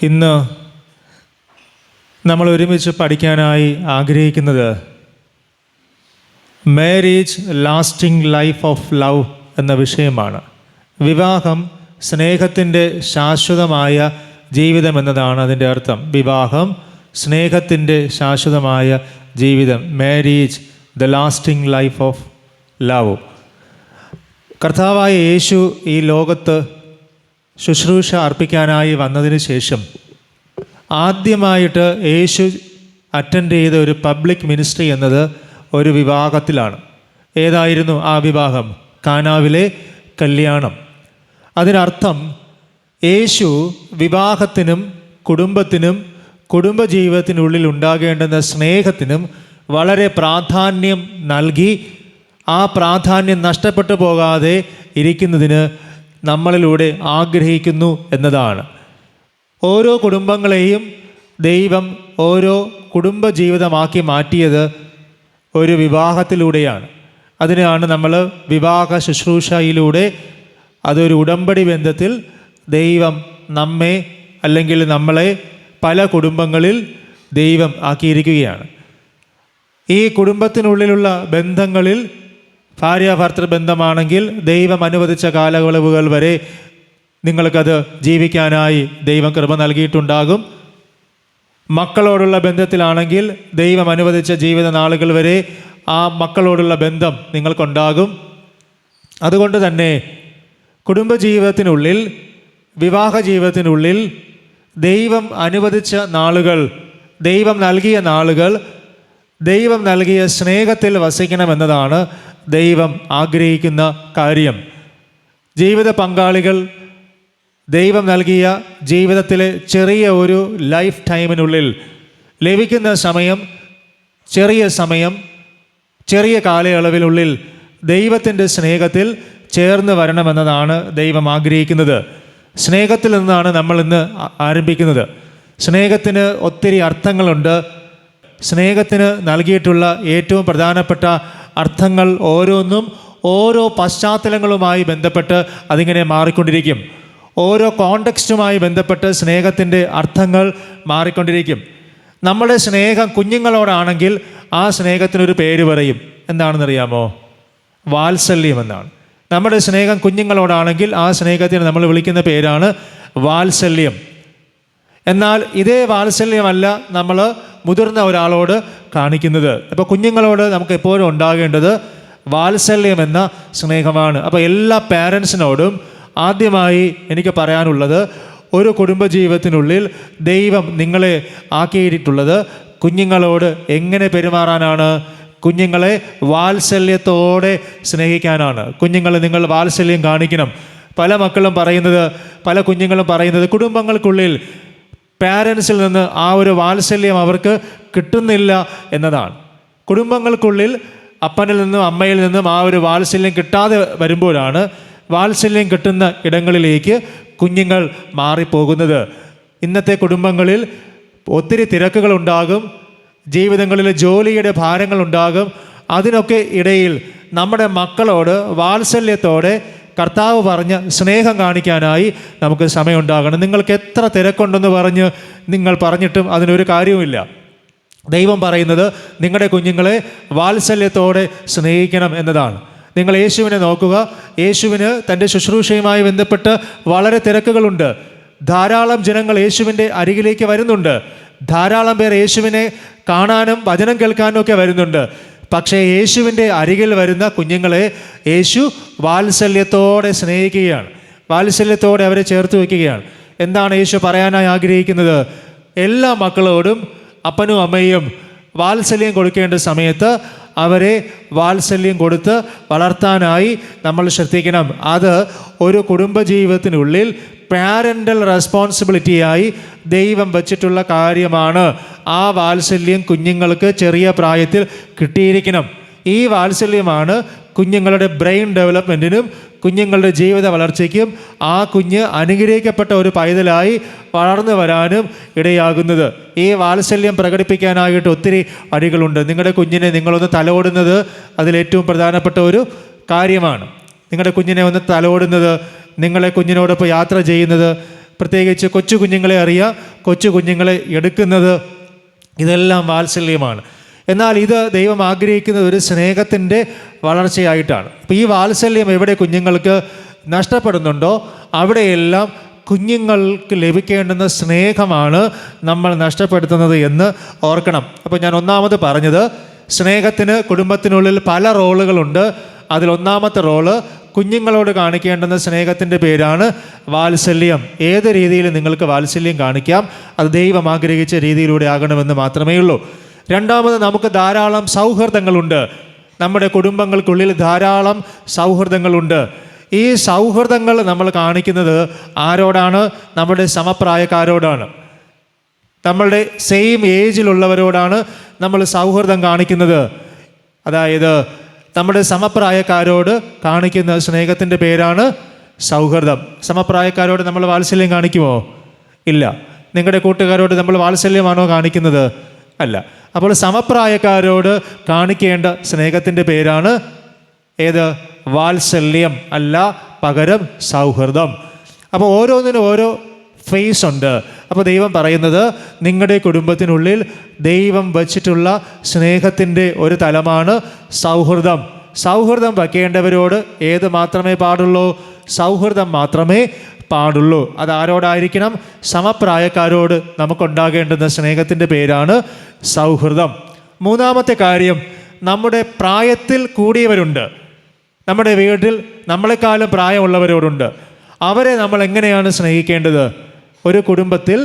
ഇന്ന് നമ്മൾ ഒരുമിച്ച് പഠിക്കാനായി ആഗ്രഹിക്കുന്നത് marriage lasting life of love എന്ന വിഷയമാണ്. വിവാഹം സ്നേഹത്തിൻ്റെ ശാശ്വതമായ ജീവിതം എന്നതാണ് അതിൻ്റെ അർത്ഥം. വിവാഹം സ്നേഹത്തിൻ്റെ ശാശ്വതമായ ജീവിതം, marriage the lasting life of love. കർത്താവായ യേശു ഈ ലോകത്ത് ശുശ്രൂഷ അർപ്പിക്കാനായി വന്നതിന് ശേഷം ആദ്യമായിട്ട് യേശു അറ്റൻഡ് ചെയ്ത ഒരു പബ്ലിക് മിനിസ്ട്രി എന്നത് ഒരു വിവാഹത്തിലാണ്. ഏതായിരുന്നു ആ വിവാഹം? കാനാവിലെ കല്യാണം. അതിനർത്ഥം യേശു വിവാഹത്തിനും കുടുംബത്തിനും കുടുംബജീവിതത്തിനുള്ളിൽ ഉണ്ടാകേണ്ടുന്ന സ്നേഹത്തിനും വളരെ പ്രാധാന്യം നൽകി ആ പ്രാധാന്യം നഷ്ടപ്പെട്ടു പോകാതെ ഇരിക്കുന്നതിന് നമ്മളിലൂടെ ആഗ്രഹിക്കുന്നു എന്നതാണ്. ഓരോ കുടുംബങ്ങളെയും ദൈവം ഓരോ കുടുംബജീവിതമാക്കി മാറ്റിയത് ഒരു വിവാഹത്തിലൂടെയാണ്. അതിനാണ് നമ്മൾ വിവാഹ ശുശ്രൂഷയിലൂടെ, അതൊരു ഉടമ്പടി ബന്ധത്തിൽ ദൈവം നമ്മെ അല്ലെങ്കിൽ നമ്മളെ പല കുടുംബങ്ങളിൽ ദൈവം ആക്കിയിരിക്കുകയാണ്. ഈ കുടുംബത്തിനുള്ളിലുള്ള ബന്ധങ്ങളിൽ ഭാര്യാഭർത്തൃ ബന്ധമാണെങ്കിൽ ദൈവം അനുവദിച്ച കാലയളവുകൾ വരെ നിങ്ങൾക്കത് ജീവിക്കാനായി ദൈവം കൃപ നൽകിയിട്ടുണ്ടാകും. മക്കളോടുള്ള ബന്ധത്തിലാണെങ്കിൽ ദൈവം അനുവദിച്ച ജീവിത നാളുകൾ വരെ ആ മക്കളോടുള്ള ബന്ധം നിങ്ങൾക്കുണ്ടാകും. അതുകൊണ്ട് തന്നെ കുടുംബജീവിതത്തിനുള്ളിൽ, വിവാഹ ജീവിതത്തിനുള്ളിൽ ദൈവം അനുവദിച്ച നാളുകൾ, ദൈവം നൽകിയ നാളുകൾ, ദൈവം നൽകിയ സ്നേഹത്തിൽ വസിക്കണമെന്നതാണ് ദൈവം ആഗ്രഹിക്കുന്ന കാര്യം. ജീവിത പങ്കാളികൾ ദൈവം നൽകിയ ജീവിതത്തിലെ ചെറിയ ഒരു ലൈഫ് ടൈമിനുള്ളിൽ ലഭിക്കുന്ന സമയം, ചെറിയ കാലയളവിനുള്ളിൽ ദൈവത്തിൻ്റെ സ്നേഹത്തിൽ ചേർന്ന് വരണമെന്നതാണ് ദൈവം ആഗ്രഹിക്കുന്നത്. സ്നേഹത്തിൽ നിന്നാണ് നമ്മൾ ഇന്ന് ആരംഭിക്കുന്നത്. സ്നേഹത്തിന് ഒത്തിരി അർത്ഥങ്ങളുണ്ട്. സ്നേഹത്തിന് നൽകിയിട്ടുള്ള ഏറ്റവും പ്രധാനപ്പെട്ട അർത്ഥങ്ങൾ ഓരോന്നും ഓരോ പശ്ചാത്തലങ്ങളുമായി ബന്ധപ്പെട്ട് അതിങ്ങനെ മാറിക്കൊണ്ടിരിക്കും. ഓരോ കോണ്ടെക്സ്റ്റുമായി ബന്ധപ്പെട്ട് സ്നേഹത്തിൻ്റെ അർത്ഥങ്ങൾ മാറിക്കൊണ്ടിരിക്കും. നമ്മുടെ സ്നേഹം കുഞ്ഞുങ്ങളോടാണെങ്കിൽ ആ സ്നേഹത്തിനൊരു പേര് പറയും. എന്താണെന്നറിയാമോ? വാത്സല്യം എന്നാണ്. നമ്മുടെ സ്നേഹം കുഞ്ഞുങ്ങളോടാണെങ്കിൽ ആ സ്നേഹത്തിന് നമ്മൾ വിളിക്കുന്ന പേരാണ് വാത്സല്യം. എന്നാൽ ഇതേ വാത്സല്യമല്ല നമ്മൾ മുതിർന്ന ഒരാളോട് കാണിക്കുന്നത്. അപ്പോൾ കുഞ്ഞുങ്ങളോട് നമുക്ക് എപ്പോഴും ഉണ്ടാകേണ്ടത് വാത്സല്യം എന്ന സ്നേഹമാണ്. അപ്പോൾ എല്ലാ പാരൻസിനോടും ആദ്യമായി എനിക്ക് പറയാനുള്ളത്, ഒരു കുടുംബജീവിതത്തിനുള്ളിൽ ദൈവം നിങ്ങളെ ആക്കിയിട്ടുള്ളത് കുഞ്ഞുങ്ങളോട് എങ്ങനെ പെരുമാറാനാണ്? കുഞ്ഞുങ്ങളെ വാത്സല്യത്തോടെ സ്നേഹിക്കാനാണ്. കുഞ്ഞുങ്ങളെ നിങ്ങൾ വാത്സല്യം കാണിക്കണം. പല കുഞ്ഞുങ്ങളും പറയുന്നത് കുടുംബങ്ങൾക്കുള്ളിൽ പാരൻസിൽ നിന്ന് ആ ഒരു വാത്സല്യം അവർക്ക് കിട്ടുന്നില്ല എന്നതാണ്. കുടുംബങ്ങൾക്കുള്ളിൽ അപ്പനിൽ നിന്നും അമ്മയിൽ നിന്നും ആ ഒരു വാത്സല്യം കിട്ടാതെ വരുമ്പോഴാണ് വാത്സല്യം കിട്ടുന്ന ഇടങ്ങളിലേക്ക് കുഞ്ഞുങ്ങൾ മാറിപ്പോകുന്നത്. ഇന്നത്തെ കുടുംബങ്ങളിൽ ഒത്തിരി തിരക്കുകളുണ്ടാകും, ജീവിതങ്ങളിൽ ജോലിയുടെ ഭാരങ്ങളുണ്ടാകും. അതിനൊക്കെ ഇടയിൽ നമ്മുടെ മക്കളോട് വാത്സല്യത്തോടെ കർത്താവ് പറഞ്ഞ സ്നേഹം കാണിക്കാനായി നമുക്ക് സമയമുണ്ടാകണം. നിങ്ങൾക്ക് എത്ര തിരക്കുണ്ടെന്ന് നിങ്ങൾ പറഞ്ഞിട്ടും അതിനൊരു കാര്യവുമില്ല. ദൈവം പറയുന്നത് നിങ്ങളുടെ കുഞ്ഞുങ്ങളെ വാത്സല്യത്തോടെ സ്നേഹിക്കണം എന്നതാണ്. നിങ്ങൾ യേശുവിനെ നോക്കുക. യേശുവിന് തൻ്റെ ശുശ്രൂഷയുമായി ബന്ധപ്പെട്ട് വളരെ തിരക്കുകളുണ്ട്. ധാരാളം ജനങ്ങൾ യേശുവിൻ്റെ അരികിലേക്ക് വരുന്നുണ്ട്. ധാരാളം പേർ യേശുവിനെ കാണാനും വചനം കേൾക്കാനും ഒക്കെ വരുന്നുണ്ട്. പക്ഷേ യേശുവിൻ്റെ അരികിൽ വരുന്ന കുഞ്ഞുങ്ങളെ യേശു വാത്സല്യത്തോടെ സ്നേഹിക്കുകയാണ്. വാത്സല്യത്തോടെ അവരെ ചേർത്ത് വയ്ക്കുകയാണ്. എന്താണ് യേശു പറയാനായി ആഗ്രഹിക്കുന്നത്? എല്ലാ മക്കളോടും അപ്പനും അമ്മയും വാത്സല്യം കൊടുക്കേണ്ട സമയത്ത് അവരെ വാത്സല്യം കൊടുത്ത് വളർത്താനായി നമ്മൾ ശ്രദ്ധിക്കണം. അത് ഒരു കുടുംബജീവിതത്തിനുള്ളിൽ പാരൻ്റൽ റെസ്പോൺസിബിലിറ്റിയായി ദൈവം വച്ചിട്ടുള്ള കാര്യമാണ്. ആ വാത്സല്യം കുഞ്ഞുങ്ങൾക്ക് ചെറിയ പ്രായത്തിൽ കിട്ടിയിരിക്കണം. ഈ വാത്സല്യമാണ് കുഞ്ഞുങ്ങളുടെ ബ്രെയിൻ ഡെവലപ്മെൻറ്റിനും കുഞ്ഞുങ്ങളുടെ ജീവിത വളർച്ചയ്ക്കും ആ കുഞ്ഞ് അനുഗ്രഹിക്കപ്പെട്ട ഒരു പൈതലായി വളർന്നു വരാനും ഇടയാകുന്നത്. ഈ വാത്സല്യം പ്രകടിപ്പിക്കാനായിട്ട് ഒത്തിരി വഴികളുണ്ട്. നിങ്ങളുടെ കുഞ്ഞിനെ നിങ്ങളൊന്ന് തലോടുന്നത് അതിലേറ്റവും പ്രധാനപ്പെട്ട ഒരു കാര്യമാണ്. നിങ്ങളുടെ കുഞ്ഞിനെ ഒന്ന് തലോടുന്നത്, നിങ്ങളെ കുഞ്ഞിനോടൊപ്പം യാത്ര ചെയ്യുന്നത്, പ്രത്യേകിച്ച് കൊച്ചു കുഞ്ഞുങ്ങളെ അറിയാം, കൊച്ചു കുഞ്ഞുങ്ങളെ എടുക്കുന്നത്, ഇതെല്ലാം വാത്സല്യമാണ്. എന്നാൽ ഇത് ദൈവം ആഗ്രഹിക്കുന്നത് ഒരു സ്നേഹത്തിൻ്റെ വളർച്ചയായിട്ടാണ്. അപ്പോൾ ഈ വാത്സല്യം എവിടെ കുഞ്ഞുങ്ങൾക്ക് നഷ്ടപ്പെടുന്നുണ്ടോ അവിടെയെല്ലാം കുഞ്ഞുങ്ങൾക്ക് ലഭിക്കേണ്ടുന്ന സ്നേഹമാണ് നമ്മൾ നഷ്ടപ്പെടുത്തുന്നത് എന്ന് ഓർക്കണം. അപ്പോൾ ഞാൻ ഒന്നാമത് പറഞ്ഞത്, സ്നേഹത്തിന് കുടുംബത്തിനുള്ളിൽ പല റോളുകളുണ്ട്. അതിലൊന്നാമത്തെ റോള് കുഞ്ഞുങ്ങളോട് കാണിക്കേണ്ടുന്ന സ്നേഹത്തിൻ്റെ പേരാണ് വാത്സല്യം. ഏത് രീതിയിൽ നിങ്ങൾക്ക് വാത്സല്യം കാണിക്കാം, അത് ദൈവം ആഗ്രഹിച്ച രീതിയിലൂടെ ആകണമെന്ന് മാത്രമേ ഉള്ളൂ. രണ്ടാമത്, നമുക്ക് ധാരാളം സൗഹൃദങ്ങളുണ്ട്. നമ്മുടെ കുടുംബങ്ങൾക്കുള്ളിൽ ധാരാളം സൗഹൃദങ്ങളുണ്ട്. ഈ സൗഹൃദങ്ങൾ നമ്മൾ കാണിക്കുന്നത് ആരോടാണ്? നമ്മുടെ സമപ്രായക്കാരോടാണ്, നമ്മളുടെ സെയിം ഏജിലുള്ളവരോടാണ് നമ്മൾ സൗഹൃദം കാണിക്കുന്നത്. അതായത് നമ്മുടെ സമപ്രായക്കാരോട് കാണിക്കുന്ന സ്നേഹത്തിൻ്റെ പേരാണ് സൗഹൃദം. സമപ്രായക്കാരോട് നമ്മൾ വാത്സല്യം കാണിക്കുമോ? ഇല്ല. നിങ്ങളുടെ കൂട്ടുകാരോട് നമ്മൾ വാത്സല്യമാണോ കാണിക്കുന്നത്? അല്ല. അപ്പോൾ സമപ്രായക്കാരോട് കാണിക്കേണ്ട സ്നേഹത്തിൻ്റെ പേരാണ് ഏത്? വാത്സല്യം അല്ല, പകരം സൗഹൃദം. അപ്പോൾ ഓരോന്നിനും ഓരോ ഫേസ് ഉണ്ട്. അപ്പോൾ ദൈവം പറയുന്നത്, നിങ്ങളുടെ കുടുംബത്തിനുള്ളിൽ ദൈവം വച്ചിട്ടുള്ള സ്നേഹത്തിൻ്റെ ഒരു തലമാണ് സൗഹൃദം. സൗഹൃദം വയ്ക്കേണ്ടവരോട് ഏത് മാത്രമേ പാടുള്ളൂ? സൗഹൃദം മാത്രമേ പാടുള്ളൂ. അതാരോടായിരിക്കണം? സമപ്രായക്കാരോട് നമുക്കുണ്ടാകേണ്ടുന്ന സ്നേഹത്തിൻ്റെ പേരാണ് സൗഹൃദം. മൂന്നാമത്തെ കാര്യം, നമ്മുടെ പ്രായത്തിൽ കൂടിയവരുണ്ട്. നമ്മുടെ വീട്ടിൽ നമ്മളെക്കാളും പ്രായമുള്ളവരോടുണ്ട്. അവരെ നമ്മൾ എങ്ങനെയാണ് സ്നേഹിക്കേണ്ടത്? ഒരു കുടുംബത്തിൽ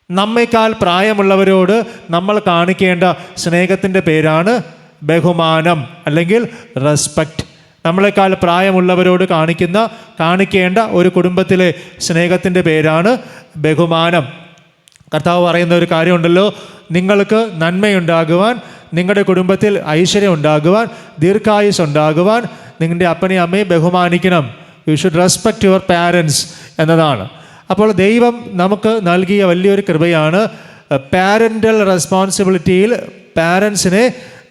നമ്മേക്കാൾ പ്രായമുള്ളവരോട് നമ്മൾ കാണിക്കേണ്ട സ്നേഹത്തിൻ്റെ പേരാണ് ബഹുമാനം, അല്ലെങ്കിൽ റെസ്പെക്റ്റ്. നമ്മളെക്കാൾ പ്രായമുള്ളവരോട് കാണിക്കേണ്ട ഒരു കുടുംബത്തിലെ സ്നേഹത്തിൻ്റെ പേരാണ് ബഹുമാനം. കർത്താവ് പറയുന്ന ഒരു കാര്യമുണ്ടല്ലോ, നിങ്ങൾക്ക് നന്മയുണ്ടാകുവാൻ, നിങ്ങളുടെ കുടുംബത്തിൽ ഐശ്വര്യം ഉണ്ടാകുവാൻ, ദീർഘായുസ് ഉണ്ടാകുവാൻ നിങ്ങളുടെ അപ്പനെയും അമ്മയും ബഹുമാനിക്കണം. You should respect your parents എന്നതാണ്. അപ്പോൾ ദൈവം നമുക്ക് നൽകിയ വലിയൊരു കൃപയാണ് പാരൻ്റൽ റെസ്പോൺസിബിലിറ്റിയിൽ പാരൻസിനെ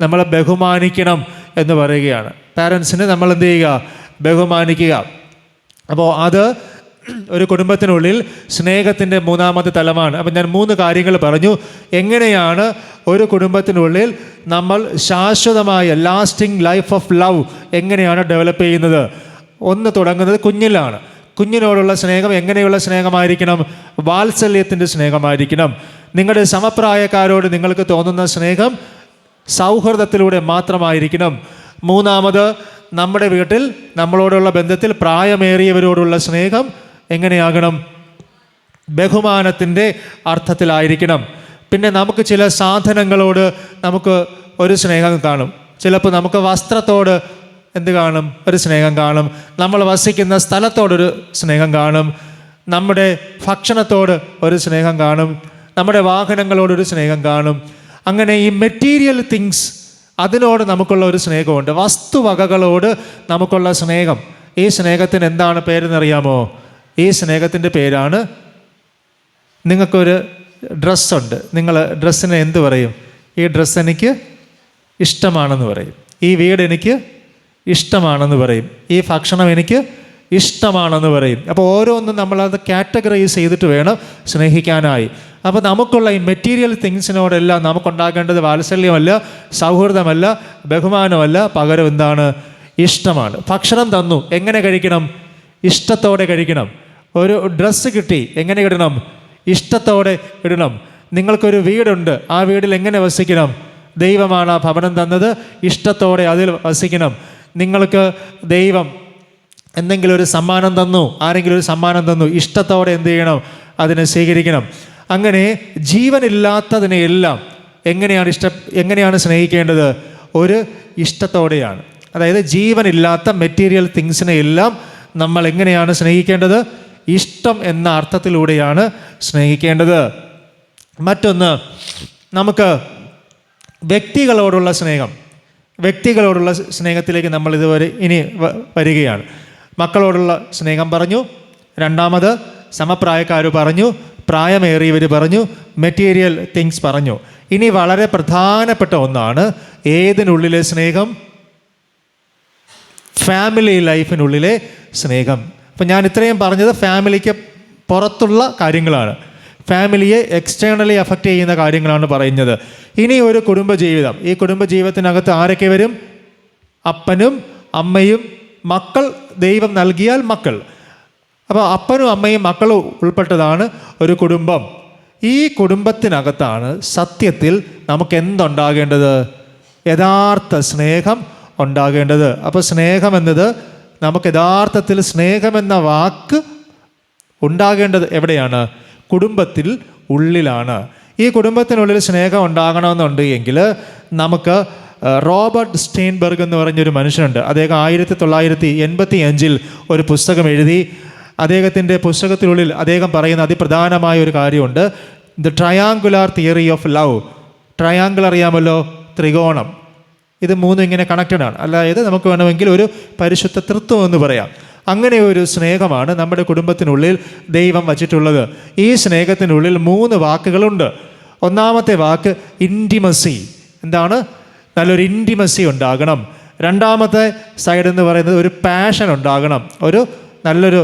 നമ്മൾ ബഹുമാനിക്കണം എന്ന് പറയുകയാണ്. പാരൻസിനെ നമ്മൾ എന്ത് ചെയ്യുക? ബഹുമാനിക്കുക. അപ്പോൾ അത് ഒരു കുടുംബത്തിനുള്ളിൽ സ്നേഹത്തിൻ്റെ മൂന്നാമത്തെ തലമാണ്. അപ്പം ഞാൻ 3 കാര്യങ്ങൾ പറഞ്ഞു. എങ്ങനെയാണ് ഒരു കുടുംബത്തിനുള്ളിൽ നമ്മൾ ശാശ്വതമായ ലാസ്റ്റിംഗ് ലൈഫ് ഓഫ് ലവ് എങ്ങനെയാണ് ഡെവലപ്പ് ചെയ്യുന്നത്? ഒന്ന് തുടങ്ങുന്നത് കുഞ്ഞിലാണ്. കുഞ്ഞിനോടുള്ള സ്നേഹം എങ്ങനെയുള്ള സ്നേഹമായിരിക്കണം? വാത്സല്യത്തിൻ്റെ സ്നേഹമായിരിക്കണം. നിങ്ങളുടെ സമപ്രായക്കാരോട് നിങ്ങൾക്ക് തോന്നുന്ന സ്നേഹം സൗഹൃദത്തിലൂടെ മാത്രമായിരിക്കണം. മൂന്നാമത്, നമ്മുടെ വീട്ടിൽ നമ്മളോടുള്ള ബന്ധത്തിൽ പ്രായമേറിയവരോടുള്ള സ്നേഹം എങ്ങനെയാകണം? ബഹുമാനത്തിൻ്റെ അർത്ഥത്തിലായിരിക്കണം. പിന്നെ നമുക്ക് ചില സാധനങ്ങളോട് നമുക്ക് ഒരു സ്നേഹം കാണും. ചിലപ്പോൾ നമുക്ക് വസ്ത്രത്തോട് എന്ത് കാണും? ഒരു സ്നേഹം കാണും. നമ്മൾ വസിക്കുന്ന സ്ഥലത്തോടൊരു സ്നേഹം കാണും. നമ്മുടെ ഭക്ഷണത്തോട് ഒരു സ്നേഹം കാണും. നമ്മുടെ വാഹനങ്ങളോടൊരു സ്നേഹം കാണും. അങ്ങനെ ഈ മെറ്റീരിയൽ തിങ്സ്, അതിനോട് നമുക്കുള്ള ഒരു സ്നേഹമുണ്ട്. വസ്തുവകകളോട് നമുക്കുള്ള സ്നേഹം. ഈ സ്നേഹത്തിന് എന്താണ് പേരെന്നറിയാമോ? ഈ സ്നേഹത്തിൻ്റെ പേരാണ്, നിങ്ങൾക്കൊരു ഡ്രസ്സുണ്ട്. നിങ്ങൾ ഡ്രസ്സിനെ എന്ത് പറയും? ഈ ഡ്രസ്സ് എനിക്ക് ഇഷ്ടമാണെന്ന് പറയും. ഈ വീട് എനിക്ക് ഇഷ്ടമാണെന്ന് പറയും. ഈ ഭക്ഷണം എനിക്ക് ഇഷ്ടമാണെന്ന് പറയും. അപ്പോൾ ഓരോന്നും നമ്മളത് കാറ്റഗറൈസ് ചെയ്തിട്ട് വേണം സ്നേഹിക്കാനായി. അപ്പോൾ നമുക്കുള്ള ഈ മെറ്റീരിയൽ തിങ്സിനോടെല്ലാം നമുക്കുണ്ടാകേണ്ടത് വാത്സല്യമല്ല, സൗഹൃദമല്ല, ബഹുമാനമല്ല, പകരം എന്താണ്? ഇഷ്ടമാണ്. ഭക്ഷണം തന്നു, എങ്ങനെ കഴിക്കണം? ഇഷ്ടത്തോടെ കഴിക്കണം. ഒരു ഡ്രസ്സ് കിട്ടി, എങ്ങനെ ഇടണം? ഇഷ്ടത്തോടെ ഇടണം. നിങ്ങൾക്കൊരു വീടുണ്ട്, ആ വീട്ടിൽ എങ്ങനെ വസിക്കണം? ദൈവമാണ് ആ ഭവനം തന്നത്, ഇഷ്ടത്തോടെ അതിൽ വസിക്കണം. നിങ്ങൾക്ക് ദൈവം എന്തെങ്കിലും ഒരു സമ്മാനം തന്നു, ആരെങ്കിലും ഒരു സമ്മാനം തന്നു, ഇഷ്ടത്തോടെ എന്ത് ചെയ്യണം? അതിനെ സ്വീകരിക്കണം. അങ്ങനെ ജീവനില്ലാത്തതിനെയെല്ലാം എങ്ങനെയാണ് സ്നേഹിക്കേണ്ടത്? ഒരു ഇഷ്ടത്തോടെയാണ്. അതായത് ജീവനില്ലാത്ത മെറ്റീരിയൽ തിങ്സിനെയെല്ലാം നമ്മൾ എങ്ങനെയാണ് സ്നേഹിക്കേണ്ടത്? ഇഷ്ടം എന്ന അർത്ഥത്തിലൂടെയാണ് സ്നേഹിക്കേണ്ടത്. മറ്റൊന്ന്, നമുക്ക് വ്യക്തികളോടുള്ള സ്നേഹത്തിലേക്ക് നമ്മൾ ഇതുവരെ ഇനി വരികയാണ്. മക്കളോടുള്ള സ്നേഹം പറഞ്ഞു, രണ്ടാമത് സമപ്രായക്കാർ പറഞ്ഞു, പ്രായമേറിയവർ പറഞ്ഞു, മെറ്റീരിയൽ തിങ്സ് പറഞ്ഞു. ഇനി വളരെ പ്രധാനപ്പെട്ട ഒന്നാണ് ഏതിനുള്ളിലെ സ്നേഹം? ഫാമിലി ലൈഫിനുള്ളിലെ സ്നേഹം. അപ്പം ഞാൻ ഇത്രയും പറഞ്ഞത് ഫാമിലിക്ക് പുറത്തുള്ള കാര്യങ്ങളാണ്. ഫാമിലിയെ എക്സ്റ്റേണലി അഫക്റ്റ് ചെയ്യുന്ന കാര്യങ്ങളാണ് പറയുന്നത്. ഇനി ഒരു കുടുംബജീവിതം, ഈ കുടുംബജീവിതത്തിനകത്ത് ആരൊക്കെ വരും? അപ്പനും അമ്മയും, മക്കൾ, ദൈവം നൽകിയാൽ മക്കൾ. അപ്പോൾ അപ്പനും അമ്മയും മക്കളും ഉൾപ്പെട്ടതാണ് ഒരു കുടുംബം. ഈ കുടുംബത്തിനകത്താണ് സത്യത്തിൽ നമുക്ക് എന്തുണ്ടാകേണ്ടത്? യഥാർത്ഥ സ്നേഹം ഉണ്ടാകേണ്ടത്. അപ്പോൾ സ്നേഹം എന്നത് നമുക്ക് യഥാർത്ഥത്തിൽ സ്നേഹമെന്ന വാക്ക് ഉണ്ടാകേണ്ടത് എവിടെയാണ്? കുടുംബത്തിൽ ഉള്ളിലാണ്. ഈ കുടുംബത്തിനുള്ളിൽ സ്നേഹം ഉണ്ടാകണമെന്നുണ്ട് എങ്കിൽ നമുക്ക് റോബർട്ട് സ്റ്റെയിൻബർഗ് എന്ന് പറഞ്ഞൊരു മനുഷ്യനുണ്ട്. അദ്ദേഹം 1985 ഒരു പുസ്തകം എഴുതി. അദ്ദേഹത്തിൻ്റെ പുസ്തകത്തിനുള്ളിൽ അദ്ദേഹം പറയുന്ന അതിപ്രധാനമായ ഒരു കാര്യമുണ്ട്. The triangular theory of love. Triangle അറിയാമല്ലോ, ത്രികോണം. ഇത് മൂന്നും ഇങ്ങനെ കണക്റ്റഡ് ആണ്. അതായത് നമുക്ക് വേണമെങ്കിൽ ഒരു പരിശുദ്ധ തൃത്വം എന്ന് പറയാം. അങ്ങനെ ഒരു സ്നേഹമാണ് നമ്മുടെ കുടുംബത്തിനുള്ളിൽ ദൈവം വച്ചിട്ടുള്ളത്. ഈ സ്നേഹത്തിനുള്ളിൽ 3 വാക്കുകളുണ്ട്. ഒന്നാമത്തെ വാക്ക് ഇൻറ്റിമസി. എന്താണ്? നല്ലൊരു ഇൻറ്റിമസി ഉണ്ടാകണം. രണ്ടാമത്തെ സൈഡ് എന്ന് പറയുന്നത് ഒരു പാഷൻ ഉണ്ടാകണം, ഒരു നല്ലൊരു